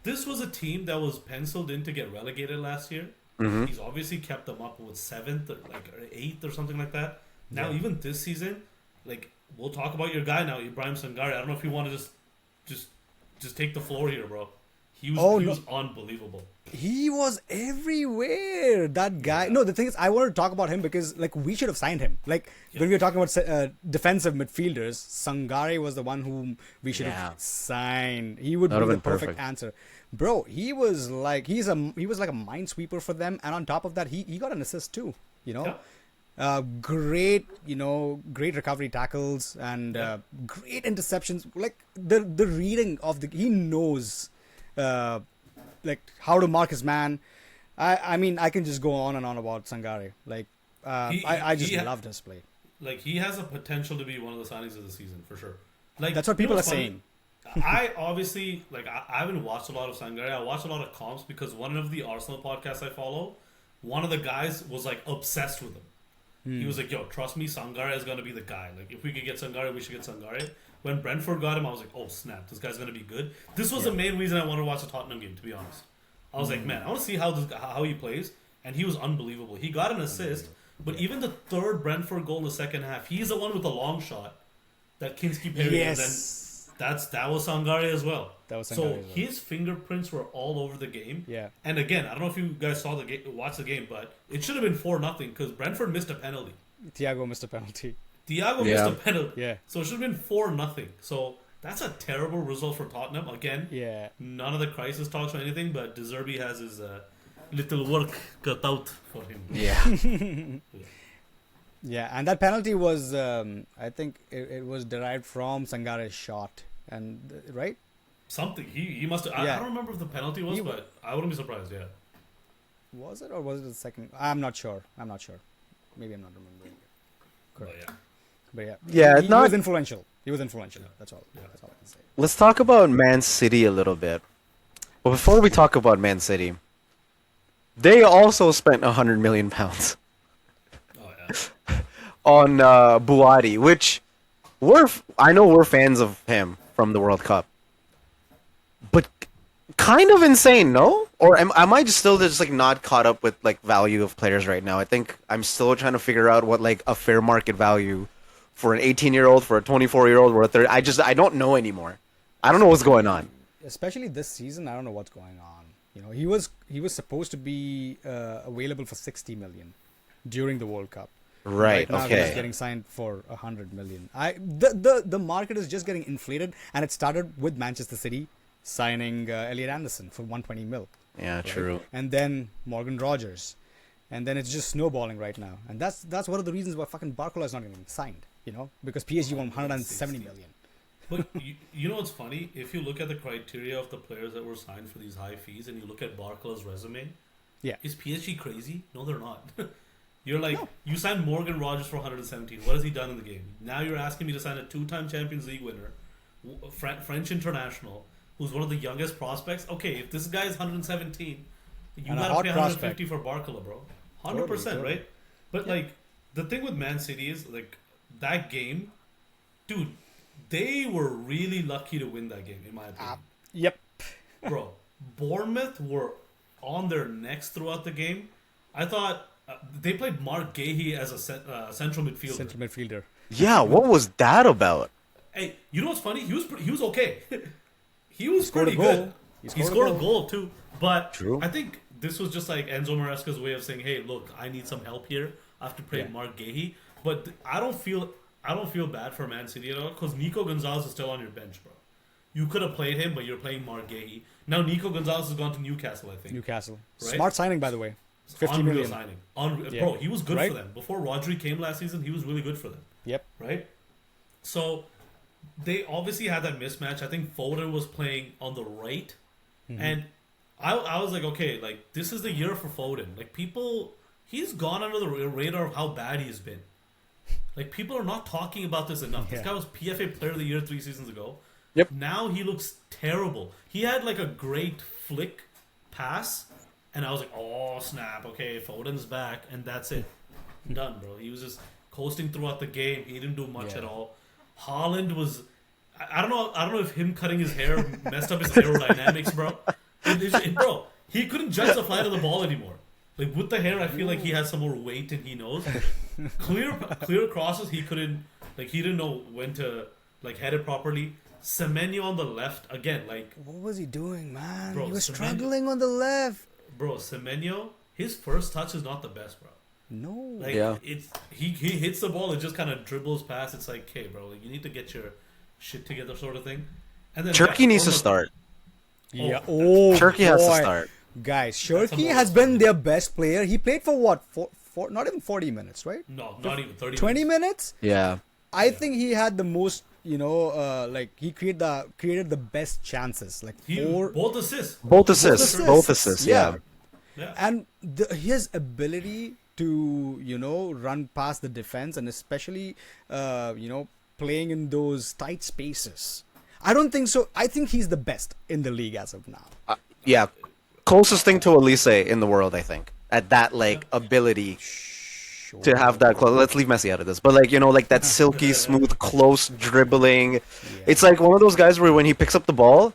this was a team that was penciled in to get relegated last year. Mm-hmm. He's obviously kept them up with 7th or like 8th or something like that. Now, Yeah. even this season, like we'll talk about your guy now, Ibrahim Sangare. I don't know if you want to just take the floor here, bro. He was unbelievable. He was everywhere. That guy. No, the thing is, I want to talk about him because like we should have signed him. Like when we were talking about defensive midfielders, Sangare was the one whom we should have signed. He would That be would the have been perfect perfect. answer, bro. He was like he was like a minesweeper for them, and on top of that, he got an assist too. You know. Yeah. Great, great recovery tackles and great interceptions. Like the reading of he knows, like how to mark his man. I mean, I can just go on and on about Sangare. Like, I just loved his play. Like he has a potential to be one of the signings of the season for sure. Like That's what people are saying. I obviously I haven't watched a lot of Sangare. I watched a lot of comps because one of the Arsenal podcasts I follow, one of the guys was like obsessed with him. He was like, yo, trust me, Sangare is going to be the guy. Like, if we could get Sangare, we should get Sangare. When Brentford got him, I was like, oh, snap, this guy's going to be good. This was the main reason I wanted to watch the Tottenham game, to be honest. I was like, man, I want to see how he plays. And he was unbelievable. He got an assist, but even the third Brentford goal in the second half, he's the one with the long shot that Kinski parried. Yes. And then that was Sangare as well. That was Sangare so as well. his fingerprints were all over the game. Yeah. And again, I don't know if you guys saw the game, watched the game, but it should have been 4-0 because Brentford missed a penalty. Thiago missed a penalty. Thiago missed a penalty. Yeah. So it should have been 4-0. So that's a terrible result for Tottenham. Again, Yeah. none of the crisis talks or anything, but De Zerbi has his little work cut out for him. Yeah. Yeah, and that penalty was, I think it was derived from Sangare's shot, and right? Something. He must have. I don't remember if the penalty was, but I wouldn't be surprised, yeah. Was it, or was it the second? I'm not sure. Maybe I'm not remembering. Correct. But yeah. But Yeah, he not- was influential. That's all. That's all I can say. Let's talk about Man City a little bit. But before we talk about Man City, they also spent £100 million Oh, yeah. on Buati, which I know we're fans of him from the World Cup, but kind of insane, no? Or am I still just like not caught up with like value of players right now? I think I'm still trying to figure out what like a fair market value for an 18-year-old, for a 24-year-old, or a 30. I don't know anymore. I don't know what's going on. Especially this season, I don't know what's going on. He was supposed to be available for 60 million during the World Cup. Right. Now Okay. he's getting signed for 100 million. The market is just getting inflated, and it started with Manchester City signing Elliot Anderson for 120 mil. Yeah. Right? True. And then Morgan Rogers, and then it's just snowballing right now. And that's one of the reasons why fucking Barcola is not getting signed. Because PSG won 170 million. But you know what's funny? If you look at the criteria of the players that were signed for these high fees and you look at Barcola's resume, Yeah. is PSG crazy? No, they're not. You're like, you signed Morgan Rogers for 117. What has he done in the game? Now you're asking me to sign a 2-time Champions League winner, French international, who's one of the youngest prospects. Okay, if this guy is 117, you And a gotta hot pay prospect. 150 for Barcola, bro. 100%, Totally. right? But like, the thing with Man City is like that game, dude. They were really lucky to win that game, in my opinion. Yep. Bro, Bournemouth were on their necks throughout the game. I thought they played Mark Gahey as a central midfielder. Central midfielder. Yeah. What was that about? Hey, you know what's funny? He was okay. He was scored pretty a goal. good. He He scored scored a a goal too. But True. I think this was just like Enzo Maresca's way of saying, "Hey, look, I need some help here. I have to play Mark Gahey." But I don't feel bad for Man City at all because Nico Gonzalez is still on your bench, bro. You could have played him, but you're playing Mark Gahey. Now Nico Gonzalez has gone to Newcastle, I think. Newcastle. Right? Smart signing, by the way. 50 Unreal million. signing. Yeah. Bro, he was good Right? for them. Before Rodri came last season, he was really good for them. Yep. Right? So, they obviously had that mismatch. I think Foden was playing on the right. Mm-hmm. And I was like, okay, like, this is the year for Foden. Like, he's gone under the radar of how bad he's been. Like, people are not talking about this enough. This Yeah. guy was PFA Player of the Year 3 seasons ago. Yep. Now he looks terrible. He had, like, a great flick pass. And I was like, oh, snap. Okay, Foden's back. And that's it. Done, bro. He was just coasting throughout the game. He didn't do much Yeah. at all. Haaland was, I don't know. I don't know if him cutting his hair messed up his aerodynamics, bro. Bro, he couldn't judge the flight of the ball anymore. Like with the hair, I feel like he has some more weight than he knows. Clear crosses, he couldn't. Like he didn't know when to like head it properly. Semenyo on the left again, like What was he doing, man? Bro, He was Semenyo- struggling on the left. bro, Semenyo, his first touch is not the best, bro. No. Like Yeah. it's he hits the ball, it just kind of dribbles past. It's like, okay, bro, like you need to get your shit together, sort of thing. And then Turkey needs to Bournemouth- start. Yeah. Oh, Oh, Turkey has to boy. start. Guys, That's a Shirky bonus has been for their best player. He played for what? For not even 40 minutes, right? No, not even 30. 20 minutes. minutes? Yeah. I think he had the most, like he created the best chances. Like He four. both assists. Both assists. assists. Both assists. Yeah. Yeah. And his ability to run past the defense, and especially playing in those tight spaces. I don't think so. I think he's the best in the league as of now. Yeah. Closest thing to Elise in the world, I think. At that like ability Sure. to have that close. Let's leave Messi out of this. But like like that silky smooth close dribbling. It's like one of those guys where when he picks up the ball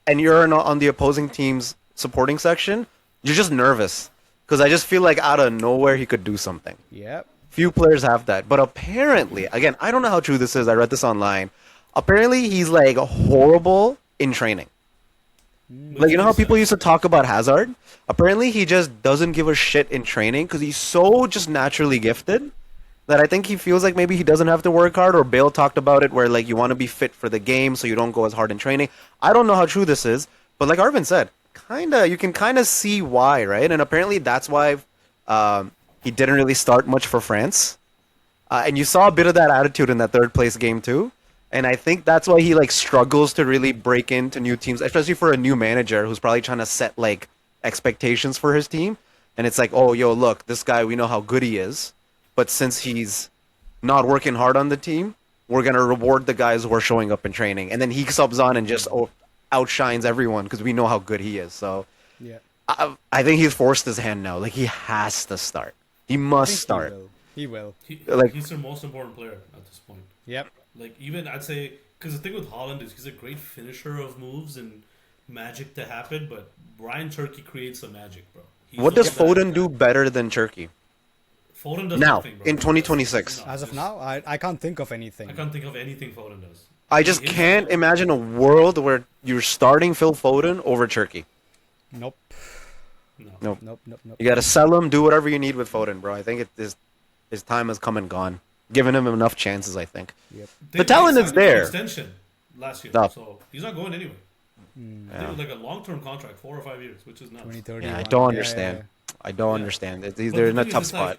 and you're not on the opposing team's supporting section, you're just nervous because I just feel like out of nowhere he could do something. Yep. Few players have that, but apparently, again, I don't know how true this is. I read this online. Apparently, he's like horrible in training. Like, you know how people used to talk about Hazard? Apparently, he just doesn't give a shit in training because he's so just naturally gifted that I think he feels like maybe he doesn't have to work hard. Or Bale talked about it where like you want to be fit for the game so you don't go as hard in training. I don't know how true this is, but like Arvin said, you can kind of see why, right? And apparently that's why he didn't really start much for France. And you saw a bit of that attitude in that third place game too. And I think that's why he like struggles to really break into new teams, especially for a new manager who's probably trying to set like expectations for his team. And it's like, oh, yo, look, this guy, we know how good he is. But since he's not working hard on the team, we're going to reward the guys who are showing up in training. And then he subs on and just outshines everyone because we know how good he is. So Yeah. I think he's forced his hand now. Like, he has to start. He must start. He will. He's their most important player at this point. Yep. Like even I'd say, because the thing with Haaland is he's a great finisher of moves and magic to happen, but Brian Turkey creates the magic, bro. He's What the does one that- Foden do better than Turkey? Foden does Now, nothing, bro. in 2026. No, As of just- now, I can't think of anything. I can't think of anything Foden does. I just His- can't imagine a world where you're starting Phil Foden over Turkey. Nope. No. Nope. Nope. Nope. Nope. You got to sell him, do whatever you need with Foden, bro. I think his time has come and gone. Giving him enough chances, I think. Yep. They talent signed is him for an there. Extension last year, No. so he's not going anywhere. I think it was like a long-term contract, 4 or 5 years, which is nuts. 2030. Yeah, I don't understand. I don't understand. But They're in the a thing tough is, it's spot.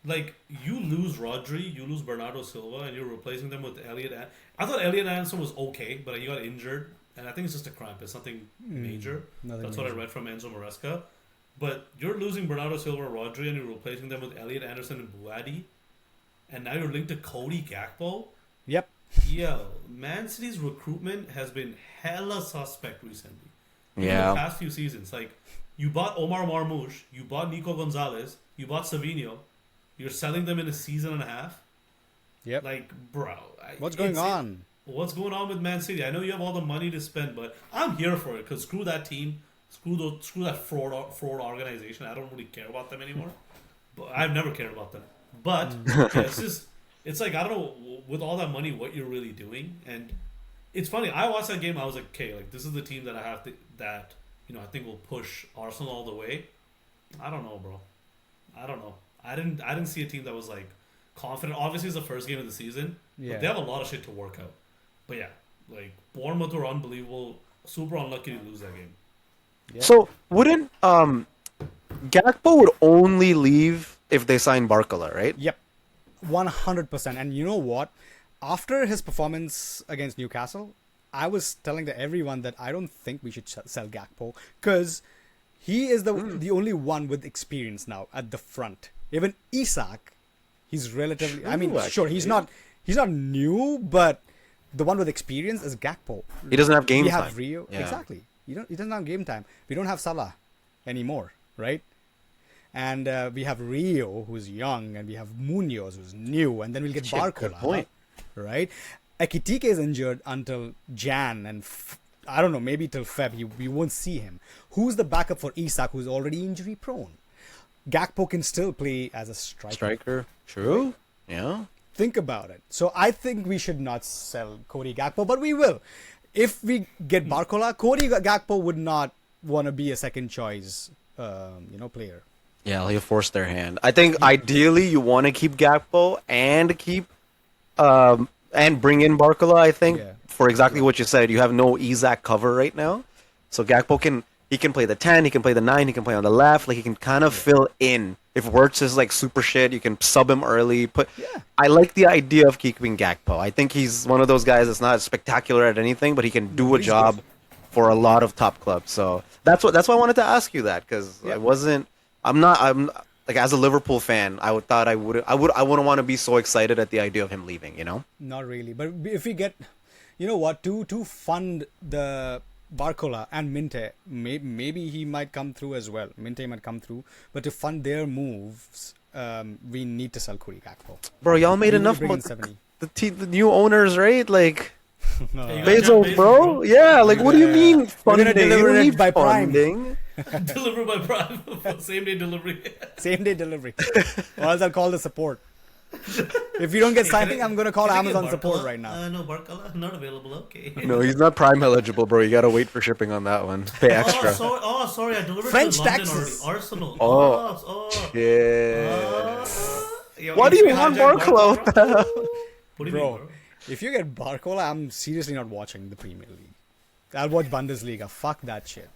Like you lose Rodri, you lose Bernardo Silva, and you're replacing them with Elliot. I thought Elliot Anderson was okay, but he got injured, and I think it's just a cramp. It's nothing major. nothing That's what I major. read from Enzo Maresca. But you're losing Bernardo Silva, Rodri, and you're replacing them with Elliot Anderson and Buadi, and now you're linked to Cody Gakpo. Yep. Yo, Man City's recruitment has been hella suspect recently. Even Yeah. the past few seasons, like you bought Omar Marmoush, you bought Nico Gonzalez, you bought Savinho. You're selling them in a season and a half. Yep. Like, bro, What's going on? What's going on with Man City? I know you have all the money to spend, but I'm here for it because screw that team, screw that fraud organization. I don't really care about them anymore. But I've never cared about them. But yeah, it's like I don't know with all that money what you're really doing. And it's funny. I watched that game. I was like, okay, like this is the team that I have to I think will push Arsenal all the way. I don't know, bro. I don't know. I didn't see a team that was like confident. Obviously, it's the first game of the season. Yeah. But they have a lot of shit to work out. But yeah, like Bournemouth were unbelievable. Super unlucky to lose that game. Yep. So wouldn't Gakpo would only leave if they sign Barcola, right? Yep. 100%. And you know what? After his performance against Newcastle, I was telling to everyone that I don't think we should sell Gakpo because he is the only one with experience now at the front. Even Isak, he's relatively. I mean, True, sure, he's actually. not new, but the one with experience is Gakpo. He doesn't have game We time. have Rio, Yeah. exactly. He doesn't have game time. We don't have Salah anymore, right? And we have Rio, who's young, and we have Munoz, who's new, and then we'll get Shit, Barcola. good point. Right? Ekitike is injured until Jan, and I don't know, maybe till Feb. We won't see him. Who's the backup for Isak, who's already injury prone? Gakpo can still play as a striker. True. Yeah. Think about it. So I think we should not sell Cody Gakpo, but we will. If we get Barcola, Cody Gakpo would not want to be a second choice, player. Yeah, he'll force their hand. I think ideally you want to keep Gakpo and keep and bring in Barcola. I think for exactly what you said, you have no Isak cover right now, so Gakpo can play the 10, he can play the 9, he can play on the left. Like he can kind of fill in. If Wirtz is like super shit, you can sub him early. I like the idea of keeping Gakpo. I think he's one of those guys that's not spectacular at anything, but he can do a job for a lot of top clubs. So that's why I wanted to ask you that, because I'm like, as a Liverpool fan, I wouldn't want to be so excited at the idea of him leaving, you know? Not really. But if we get, to fund the Barcola and Minte, maybe he might come through as well. Minte might come through. But to fund their moves, we need to sell Cody Gakpo. Bro, y'all made enough money. The new owners, right? Like, Bezos, bro? Yeah, like, what do you mean funding? We're going to deliver it by Prime. Deliver by Prime. Same day delivery. Same day delivery. Or else I'll call the support. If you don't get something, I'm going to call Amazon support right now. No, Barcola, not available. Okay. No, he's not Prime eligible, bro. You got to wait for shipping on that one. Pay extra. Sorry, I delivered French to London taxes. already. Arsenal. Yeah. Why do you want Barcola? What do you mean, bro? If you get Barcola, I'm seriously not watching the Premier League. I'll watch Bundesliga. Fuck that shit.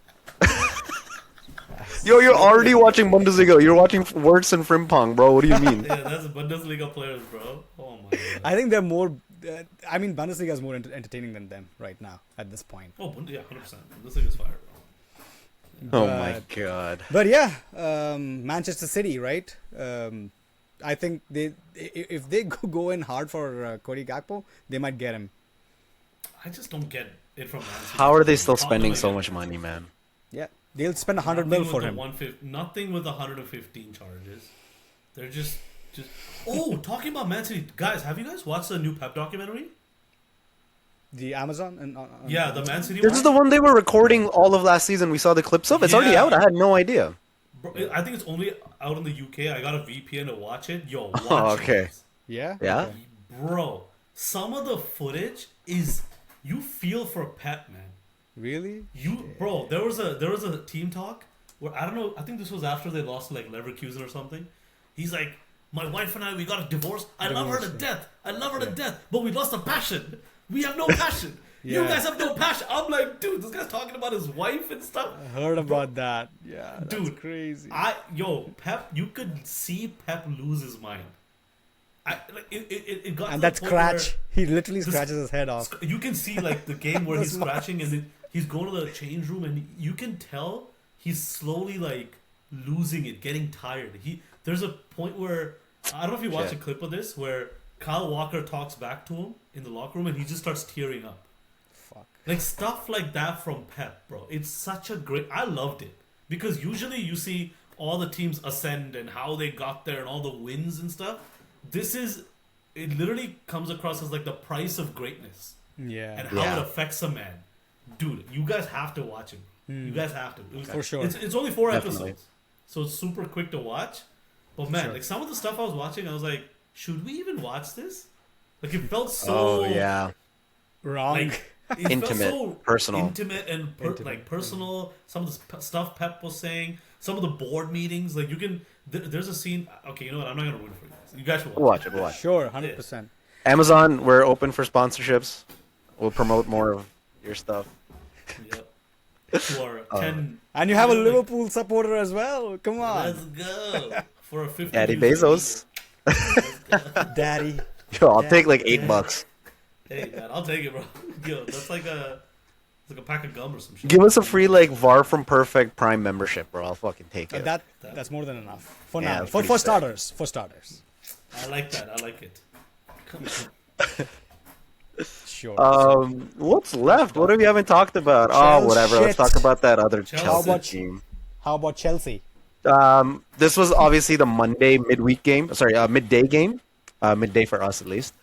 Yo, you're already watching Bundesliga. You're watching Wirtz and Frimpong, bro. What do you mean? Yeah, that's Bundesliga players, bro. Oh my god. I think they're more. Bundesliga is more entertaining than them right now at this point. Oh, yeah, 100%. Bundesliga's fire, bro. Oh my god. But yeah, Manchester City, right? I think if they go in hard for Cody Gakpo, they might get him. I just don't get it from Man City. How are they still spending so much money, man? Yeah, they'll spend 100 mil for him. Nothing with 115 charges. They're just. Oh, talking about Man City, guys, have you guys watched the new Pep documentary? The Amazon yeah, the Man City. This is the one they were recording all of last season. We saw the clips of. It's already out. I had no idea. Bro, I think it's only out in the UK. I got a VPN to watch it. Yo, watch okay. it. Yeah? Yeah? Bro, some of the footage is... You feel for Pep, man. Really? Bro, there was a team talk where, I don't know, I think this was after they lost to like Leverkusen or something. He's like, my wife and I, we got a divorce. I love her to death. But we lost the passion. We have no passion. You guys have no passion. I'm like, dude, this guy's talking about his wife and stuff. I heard about that. Yeah, that's dude, crazy. Pep, you could see Pep lose his mind. It got and to that scratch, he literally scratches his head off. You can see like the game where he's scratching and then he's going to the change room and you can tell he's slowly like losing it, getting tired. There's a point where, I don't know if you watched a clip of this, where Kyle Walker talks back to him in the locker room and he just starts tearing up. Fuck. Like stuff like that from Pep, bro. It's such a great... I loved it. Because usually you see all the teams ascend and how they got there and all the wins and stuff. This is... It literally comes across as like the price of greatness. Yeah. And how it affects a man. Dude, you guys have to watch it. You guys have to. For sure. It's only 4 episodes. So it's super quick to watch. But man, like some of the stuff I was watching, I was like, should we even watch this? Like it felt so... Oh, yeah. Wrong. Like, intimate, so personal. Intimate and like personal. Some of the stuff Pep was saying. Some of the board meetings. Like you can... There's a scene... Okay, you know what? I'm not going to ruin it for you guys. You guys should watch it. We'll watch it. Sure, 100%. Amazon, we're open for sponsorships. We'll promote more of your stuff. Yep. To our 10... And you have a Liverpool supporter as well. Come on. Let's go. For a 50 Daddy Bezos. Daddy. Yo, I'll take like $8. Hey, man, I'll take it, bro. Yo, that's like a pack of gum or some shit. Give us a free like VAR from Perfect Prime membership, bro. I'll fucking take it. That's more than enough for Yeah, now. it's For pretty starters. For starters. I like that. I like it. Come on. Sure. What's left? What have we haven't talked about? Oh, whatever. Let's talk about that other Chelsea team. How about Chelsea? This was obviously the Monday midweek game. Sorry, midday game. Midday for us at least.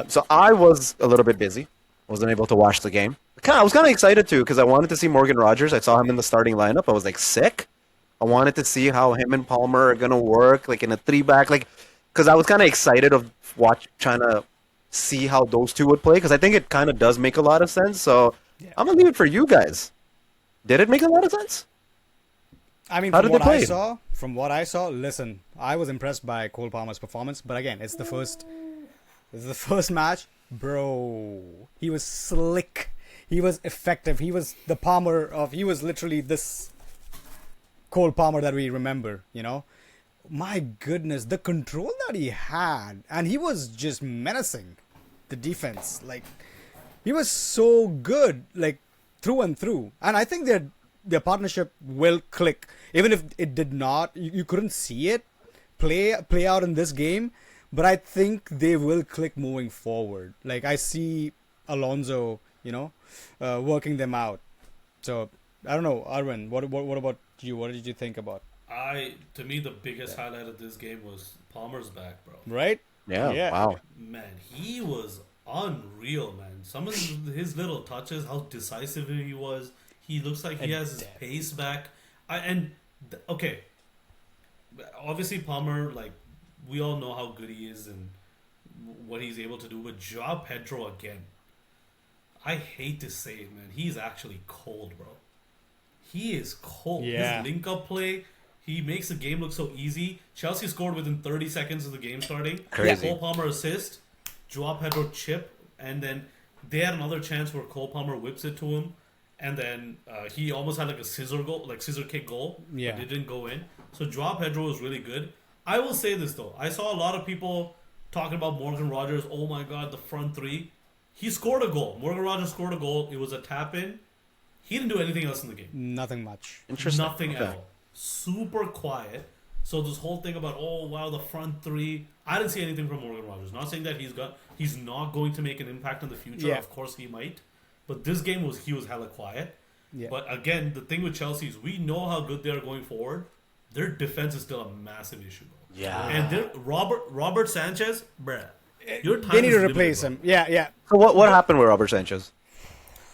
So I was a little bit busy. Wasn't able to watch the game. I was kind of excited too because I wanted to see Morgan Rogers. I saw him in the starting lineup. I was like sick. I wanted to see how him and Palmer are gonna work, like in a three back, like because I was kind of excited of trying to see how those two would play because I think it kind of does make a lot of sense. So Yeah. I'm gonna leave it for you guys. Did it make a lot of sense? I mean, How from did they what I play? saw, listen, I was impressed by Cole Palmer's performance, but again, it's the first match, bro. He was slick. He was effective. He was he was literally this Cole Palmer that we remember, you know? My goodness, the control that he had, and he was just menacing the defense. Like, he was so good, like, through and through. And I think their partnership will click. Even if it did not, you couldn't see it play out in this game, but I think they will click moving forward. Like, I see Alonso, working them out. So, I don't know, Arvind, what about you? What did you think about? To me, the biggest highlight of this game was Palmer's back, bro. Right? Yeah. Wow. Man, he was unreal, man. Some of his little touches, how decisive he was. He looks like he has his pace back. Okay, obviously Palmer, like, we all know how good he is and what he's able to do. But Joao Pedro again, I hate to say it, man, he's actually cold, bro. He is cold. Yeah. His link-up play, he makes the game look so easy. Chelsea scored within 30 seconds of the game starting. Crazy. Cole Palmer assist, Joao Pedro chip, and then they had another chance where Cole Palmer whips it to him, and then he almost had like a scissor kick goal. Yeah. But it didn't go in. So Joao Pedro was really good. I will say this though. I saw a lot of people talking about Morgan Rogers. Oh my God, the front three. He scored a goal. Morgan Rogers scored a goal. It was a tap-in. He didn't do anything else in the game. Nothing much. Interesting. Nothing Okay. at all. Super quiet. So this whole thing about, oh wow, the front three, I didn't see anything from Morgan Rogers. Not saying that he's not going to make an impact in the future. Yeah. Of course he might. But this game he was hella quiet. Yeah. But again, the thing with Chelsea is we know how good they are going forward. Their defense is still a massive issue, bro. Yeah. And Robert Sanchez, bruh. Your time They need is to limited, replace bro. him. Yeah. So what happened with Robert Sanchez?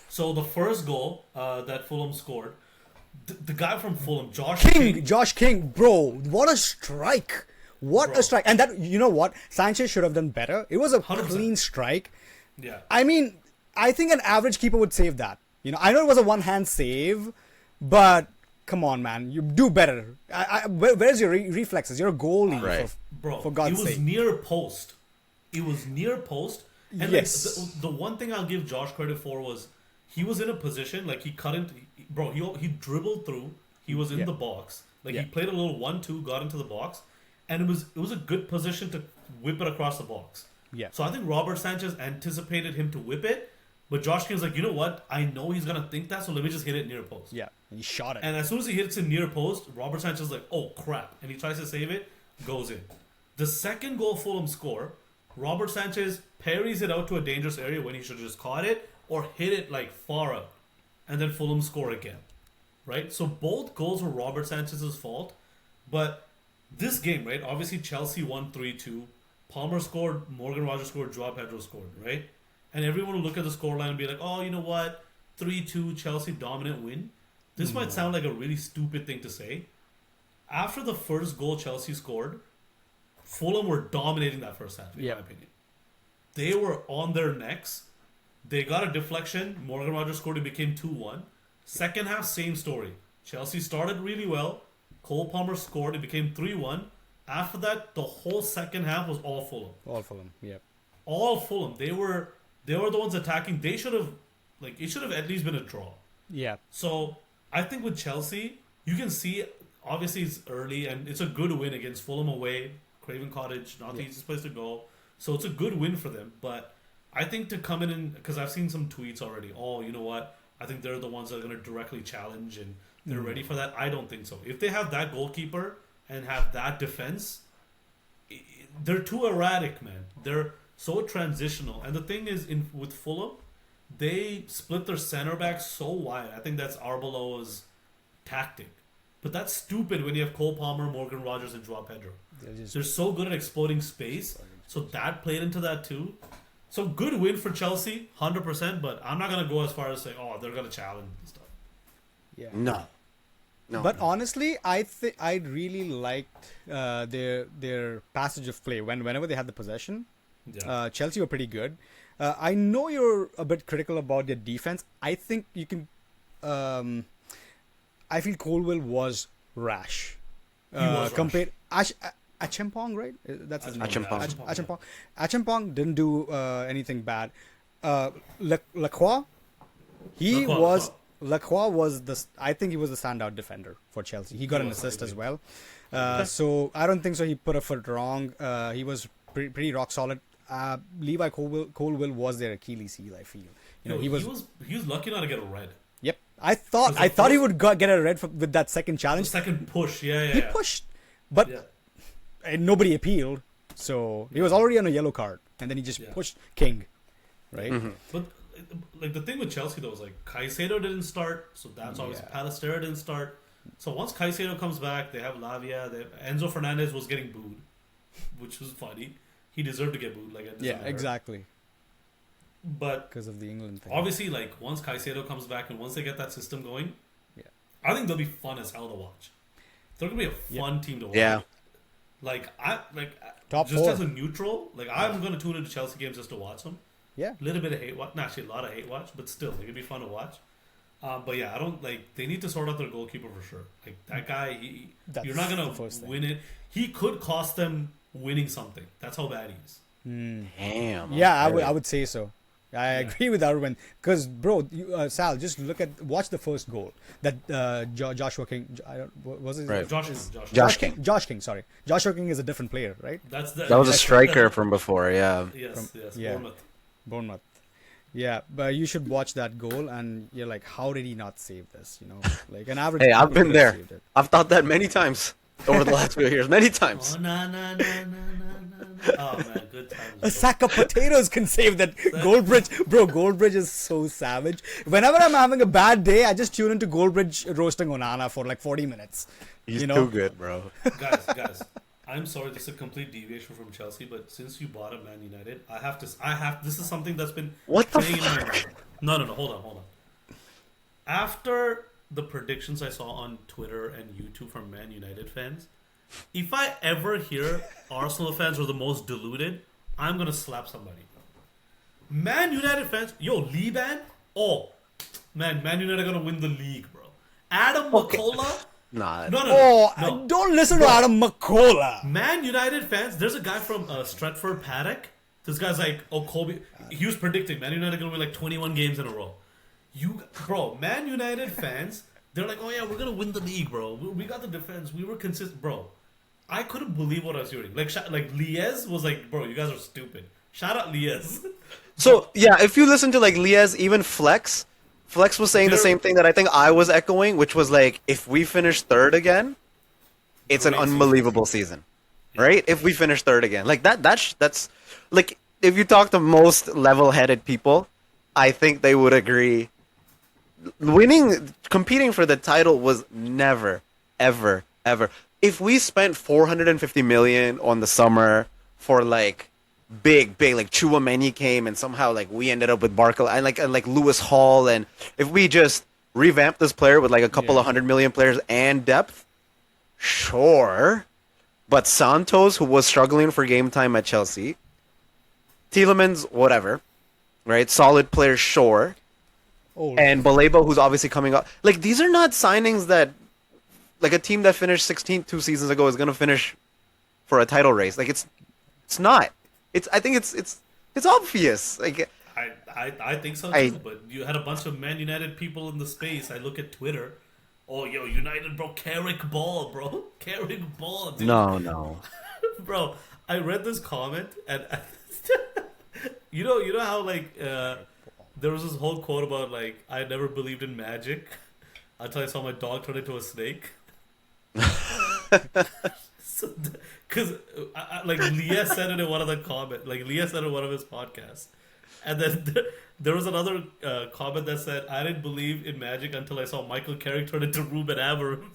So the first goal that Fulham scored, the guy from Fulham, Josh King, bro, what a strike. What Bro. a strike. And that, you know what? Sanchez should have done better. It was a 100%. clean strike. Yeah. I mean, I think an average keeper would save that. I know it was a one-hand save, but come on, man. You do better. Where's your reflexes? You're a goalie, Right. Bro, for God's it was sake. near post. It was near post. And Yes. like, the one thing I'll give Josh credit for was he was in a position, like he couldn't, bro, he dribbled through. He was in Yeah. the box. Like Yeah. he played a little 1-2, got into the box. And it was a good position to whip it across the box. Yeah. So I think Robert Sanchez anticipated him to whip it. But Josh King's like, you know what? I know he's going to think that, so let me just hit it near post. Yeah, and he shot it. And as soon as he hits it near post, Robert Sanchez is like, oh crap. And he tries to save it, goes in. The second goal Fulham score, Robert Sanchez parries it out to a dangerous area when he should have just caught it or hit it like far out. And then Fulham score again. Right? So both goals were Robert Sanchez's fault. But this game, right? Obviously Chelsea won 3-2. Palmer scored, Morgan Rogers scored, Joao Pedro scored, right? And everyone will look at the scoreline and be like, oh, you know what? 3-2, Chelsea dominant win. This might sound like a really stupid thing to say. After the first goal Chelsea scored, Fulham were dominating that first half, in my opinion. They were on their necks. They got a deflection. Morgan Rogers scored. It became 2-1. Second half, same story. Chelsea started really well. Cole Palmer scored. It became 3-1. After that, the whole second half was all Fulham. All for them, yeah. All Fulham. They were the ones attacking. They should have, it should have at least been a draw. Yeah. So I think with Chelsea, you can see, obviously it's early and it's a good win against Fulham away, Craven Cottage, not the easiest place to go. So it's a good win for them. But I think to come in, because I've seen some tweets already, oh, you know what? I think they're the ones that are going to directly challenge and they're ready for that. I don't think so. If they have that goalkeeper and have that defense, they're too erratic, man. They're so transitional. And the thing is, with Fulham, they split their center backs so wide. I think that's Arbeloa's tactic. But that's stupid when you have Cole Palmer, Morgan Rogers, and Joao Pedro. They're so good at exploding space. So that played into that too. So good win for Chelsea, 100%. But I'm not gonna go as far as saying, oh, they're gonna challenge and stuff. Yeah. No. But honestly, I really liked their passage of play whenever they had the possession. Yeah. Chelsea were pretty good. I know you're a bit critical about their defense. I think you can. I feel Colwell was rash. Was compared Achimpong, right? That's his name. Achimpong. Achimpong didn't do anything bad. Lacroix, Lacroix was I think he was the standout defender for Chelsea. He got an assist as well. So I don't think so. He put a foot wrong. He was pretty rock solid. Levi Colwell was their Achilles heel. I feel. He was lucky not to get a red. Yep. I thought he would get a red with that second challenge. The second push, yeah. He pushed, but and nobody appealed. So he was already on a yellow card, and then he just pushed King, right? Mm-hmm. But like the thing with Chelsea though is like Caicedo didn't start, so that's always Palestera didn't start. So once Caicedo comes back, they have Lavia. Enzo Fernandez was getting booed, which was funny. He deserved to get booed. Like exactly. But because of the England thing, obviously, like once Caicedo comes back and once they get that system going, I think they'll be fun as hell to watch. They're gonna be a fun team to watch. Yeah. Top just 4. as a neutral, I'm gonna tune into Chelsea games just to watch them. Yeah. A little bit of hate watch, not actually a lot of hate watch, but still, it could be fun to watch. But yeah, I don't they need to sort out their goalkeeper for sure. Like that guy, you're not gonna win it. He could cost them winning something. That's how bad he is. Damn. Yeah, I would say so. I agree with Arvind because, bro, Sal, just watch the first goal that Joshua King. Was it right. Josh King. Josh King. Sorry, Joshua King is a different player, right? That was a striker from before. Yeah. Yes. Yeah. Bournemouth. Yeah, but you should watch that goal, and you're like, how did he not save this? Like an average. Hey, I've been there. I've thought that many times over the last few years. Many times. Oh, nah. Oh man, good times. A sack of potatoes can save that. Goldbridge, bro. Goldbridge is so savage. Whenever I'm having a bad day, I just tune into Goldbridge roasting Onana for like 40 minutes. He's too good, bro. Guys, I'm sorry, this is a complete deviation from Chelsea, but since you brought up Man United, I have. This is something that's been what the playing fuck? in my mind. No, hold on. After the predictions I saw on Twitter and YouTube from Man United fans, if I ever hear Arsenal fans are the most deluded, I'm gonna slap somebody. Man United fans, Liban, Man United are gonna win the league, bro. Adam McCullough. Nah. No. Don't listen to Adam McCullough. Man United fans, there's a guy from Stretford Paddock. This guy's like, Kobe. He was predicting Man United gonna win like 21 games in a row. Man United fans, they're like, we're gonna win the league, bro. We got the defense. We were consistent, bro. I couldn't believe what I was hearing. Like Liez was like, bro, you guys are stupid. Shout out Liez. So yeah, if you listen to like Liez, even Flex was saying the same thing that I think I was echoing, which was like, if we finish third again, it's an unbelievable season, right? If we finish third again, like that's like, if you talk to most level-headed people, I think they would agree. Competing for the title was never, ever. If we spent 450 million on the summer for like big like Chouameni came and somehow like we ended up with Barkley and like Lewis Hall, and if we just revamped this player with like a couple of 100 million players and depth, sure. But Santos, who was struggling for game time at Chelsea, Tielemans, whatever, right? Solid players, sure. And Baleba, who's obviously coming up. Like, these are not signings that, like, a team that finished 16th 2 seasons ago is going to finish for a title race. Like, it's not. I think it's obvious. Like, I think so too. But you had a bunch of Man United people in the space. I look at Twitter. United, bro. Carrick Ball, bro. Carrick Ball, dude. No. Bro, I read this comment and you know how like there was this whole quote about like, I never believed in magic until I saw my dog turn into a snake. Because like Leah said it in one of the comments, like Leah said in one of his podcasts, and then there was another comment that said, I didn't believe in magic until I saw Michael Carrick turn into Ruben Amorim.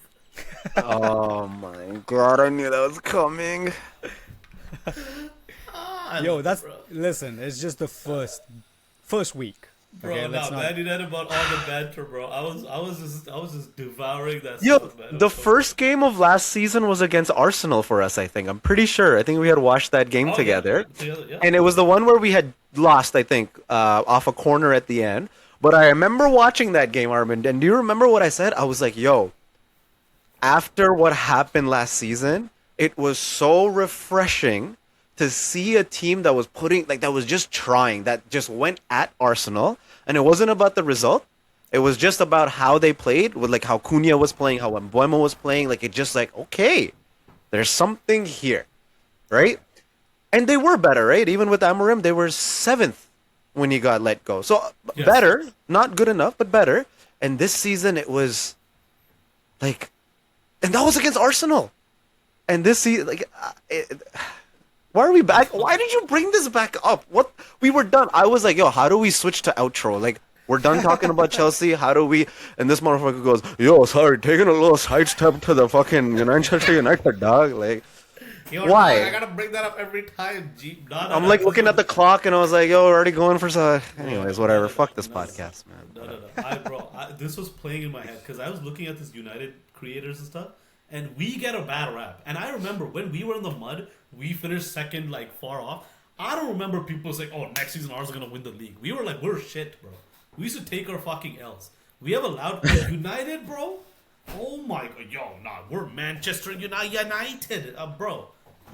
Oh my god, I knew that was coming. Yo, that's bro. listen. It's just the first week. Bro, Okay, let's nah, not. Man United about all the banter, bro. I was just devouring that Yo, stuff, man. It the was so first game of last season was against Arsenal for us, I think. I'm pretty sure. I think we had watched that game oh yeah, together. together, yeah. And it was the one where we had lost, I think, off a corner at the end. But I remember watching that game, Armin. And do you remember what I said? I was like, yo, after what happened last season, it was so refreshing to see a team that was that was just trying, that just went at Arsenal. And it wasn't about the result. It was just about how they played, with like how Cunha was playing, how Mbuemo was playing. Like, it just like, okay, there's something here, right? And they were better, right? Even with Amorim, they were seventh when he got let go. So Yes. better, not good enough, but better. And this season, it was like, and that was against Arsenal. And this season, like, why are we back? Why did you bring this back up? What, we were done. I was like, yo, how do we switch to outro? Like, we're done talking about Chelsea. How do we? And this motherfucker goes, yo, sorry, taking a little sidestep to the fucking Manchester United, dog. Like, why? I gotta bring that up every time, G. I'm like looking at the clock, and I was like, yo, we're already going for some. Anyways, whatever. Fuck this podcast, man. No. This was playing in my head because I was looking at this United creators and stuff, and we get a bad rap. And I remember when we were in the mud, we finished second, like far off. I don't remember people saying, "Oh, next season ours is gonna win the league." We were like, "We're shit, bro. We used to take our fucking L's. We have allowed United, bro. Oh my god, yo, nah, we're Manchester United, bro.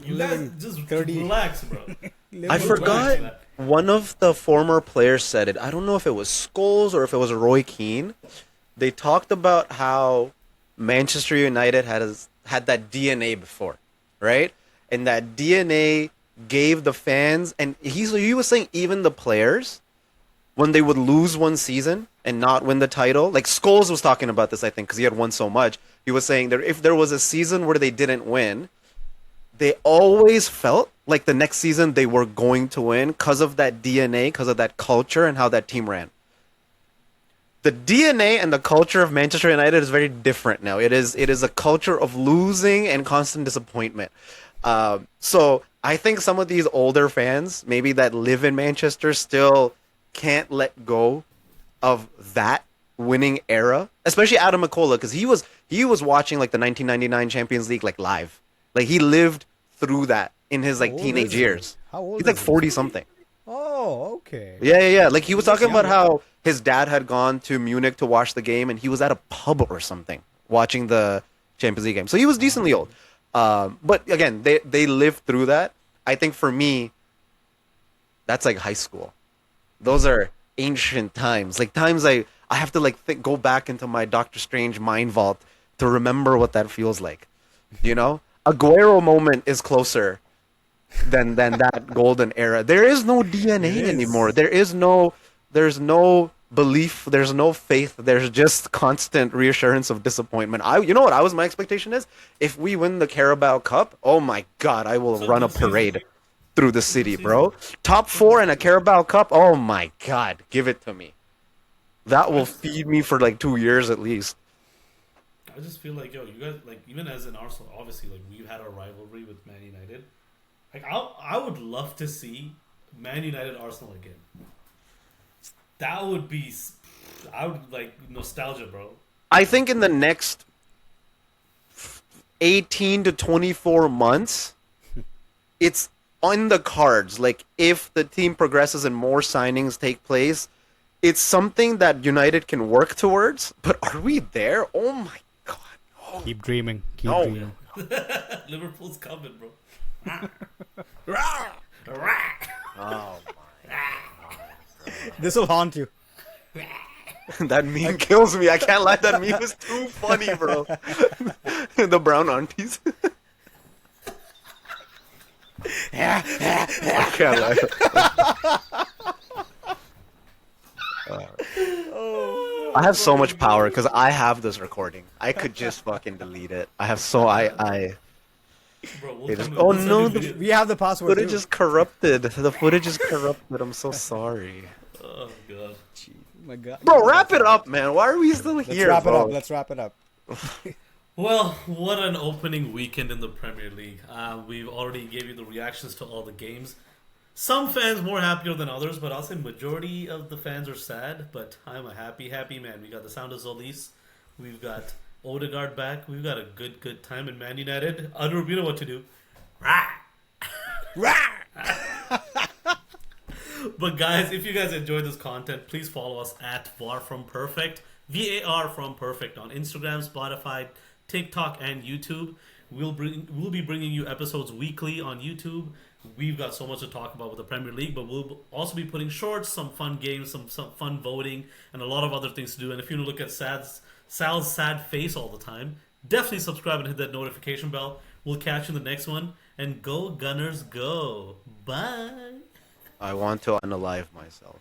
You guys Living just 30 relax, bro. I forgot one of the former players said it. I don't know if it was Scholes or if it was Roy Keane. They talked about how Manchester United had that DNA before, right? And that DNA gave the fans, and he was saying even the players, when they would lose one season and not win the title. Like Scholes was talking about this, I think, because he had won so much. He was saying that if there was a season where they didn't win, they always felt like the next season they were going to win because of that DNA, because of that culture and how that team ran. The DNA and the culture of Manchester United is very different now. It is a culture of losing and constant disappointment. So I think some of these older fans, maybe that live in Manchester, still can't let go of that winning era, especially Adam McCullough, because he was watching like the 1999 Champions League like live. Like he lived through that in his like old teenage is he? years. How old He's like is he? 40 something. Oh, okay. Yeah. Like he was talking about young. how his dad had gone to Munich to watch the game, and he was at a pub or something watching the Champions League game. So he was decently old. But again, they lived through that. I think for me, that's like high school. Those are ancient times. Like times I have to like go back into my Doctor Strange mind vault to remember what that feels like. You know, Aguero moment is closer than that golden era. There is no DNA anymore. There's no belief. There's no faith. There's just constant reassurance of disappointment. You know what? My expectation is if we win the Carabao Cup, oh my god, I will run a parade through the city, bro. Top 4 and a Carabao Cup. Oh my god, give it to me. That will feed me for like 2 years at least. I just feel like, yo, you guys, like, even as an Arsenal, obviously, like, we've had a rivalry with Man United. Like, I would love to see Man United Arsenal again. That would be, I would like nostalgia, bro. I think in the next 18 to 24 months, it's on the cards. Like, if the team progresses and more signings take place, it's something that United can work towards. But are we there? Oh my god. No. Keep dreaming. Keep No. dreaming. Liverpool's coming, bro. Oh This will haunt you. that meme kills me. I can't lie. That meme is too funny, bro. The brown aunties. I can't lie. I have so much power because I have this recording. I could just fucking delete it. I have so Bro, It is- come oh, we'll send no, you the- video. We have the password. footage too. is corrupted. The footage is corrupted. I'm so sorry. Oh god. Oh my god. Bro, wrap it up, man. Why are we still Let's here, wrap bro? it up. Let's wrap it up. Well, what an opening weekend in the Premier League. We've already gave you the reactions to all the games. Some fans more happier than others, but I'll say majority of the fans are sad. But I'm a happy man. We got the sound of Zolis. We've got Odegaard back. We've got a good time in Man United. Anurup, you know what to do. Rah! But guys, if you guys enjoyed this content, please follow us at VAR from Perfect, VAR from Perfect on Instagram, Spotify, TikTok, and YouTube. We'll be bringing you episodes weekly on YouTube. We've got so much to talk about with the Premier League, but we'll also be putting shorts, some fun games, some fun voting, and a lot of other things to do. And if you want to look at Sal's sad face all the time, definitely subscribe and hit that notification bell. We'll catch you in the next one. And go Gunners, go! Bye. I want to unalive myself.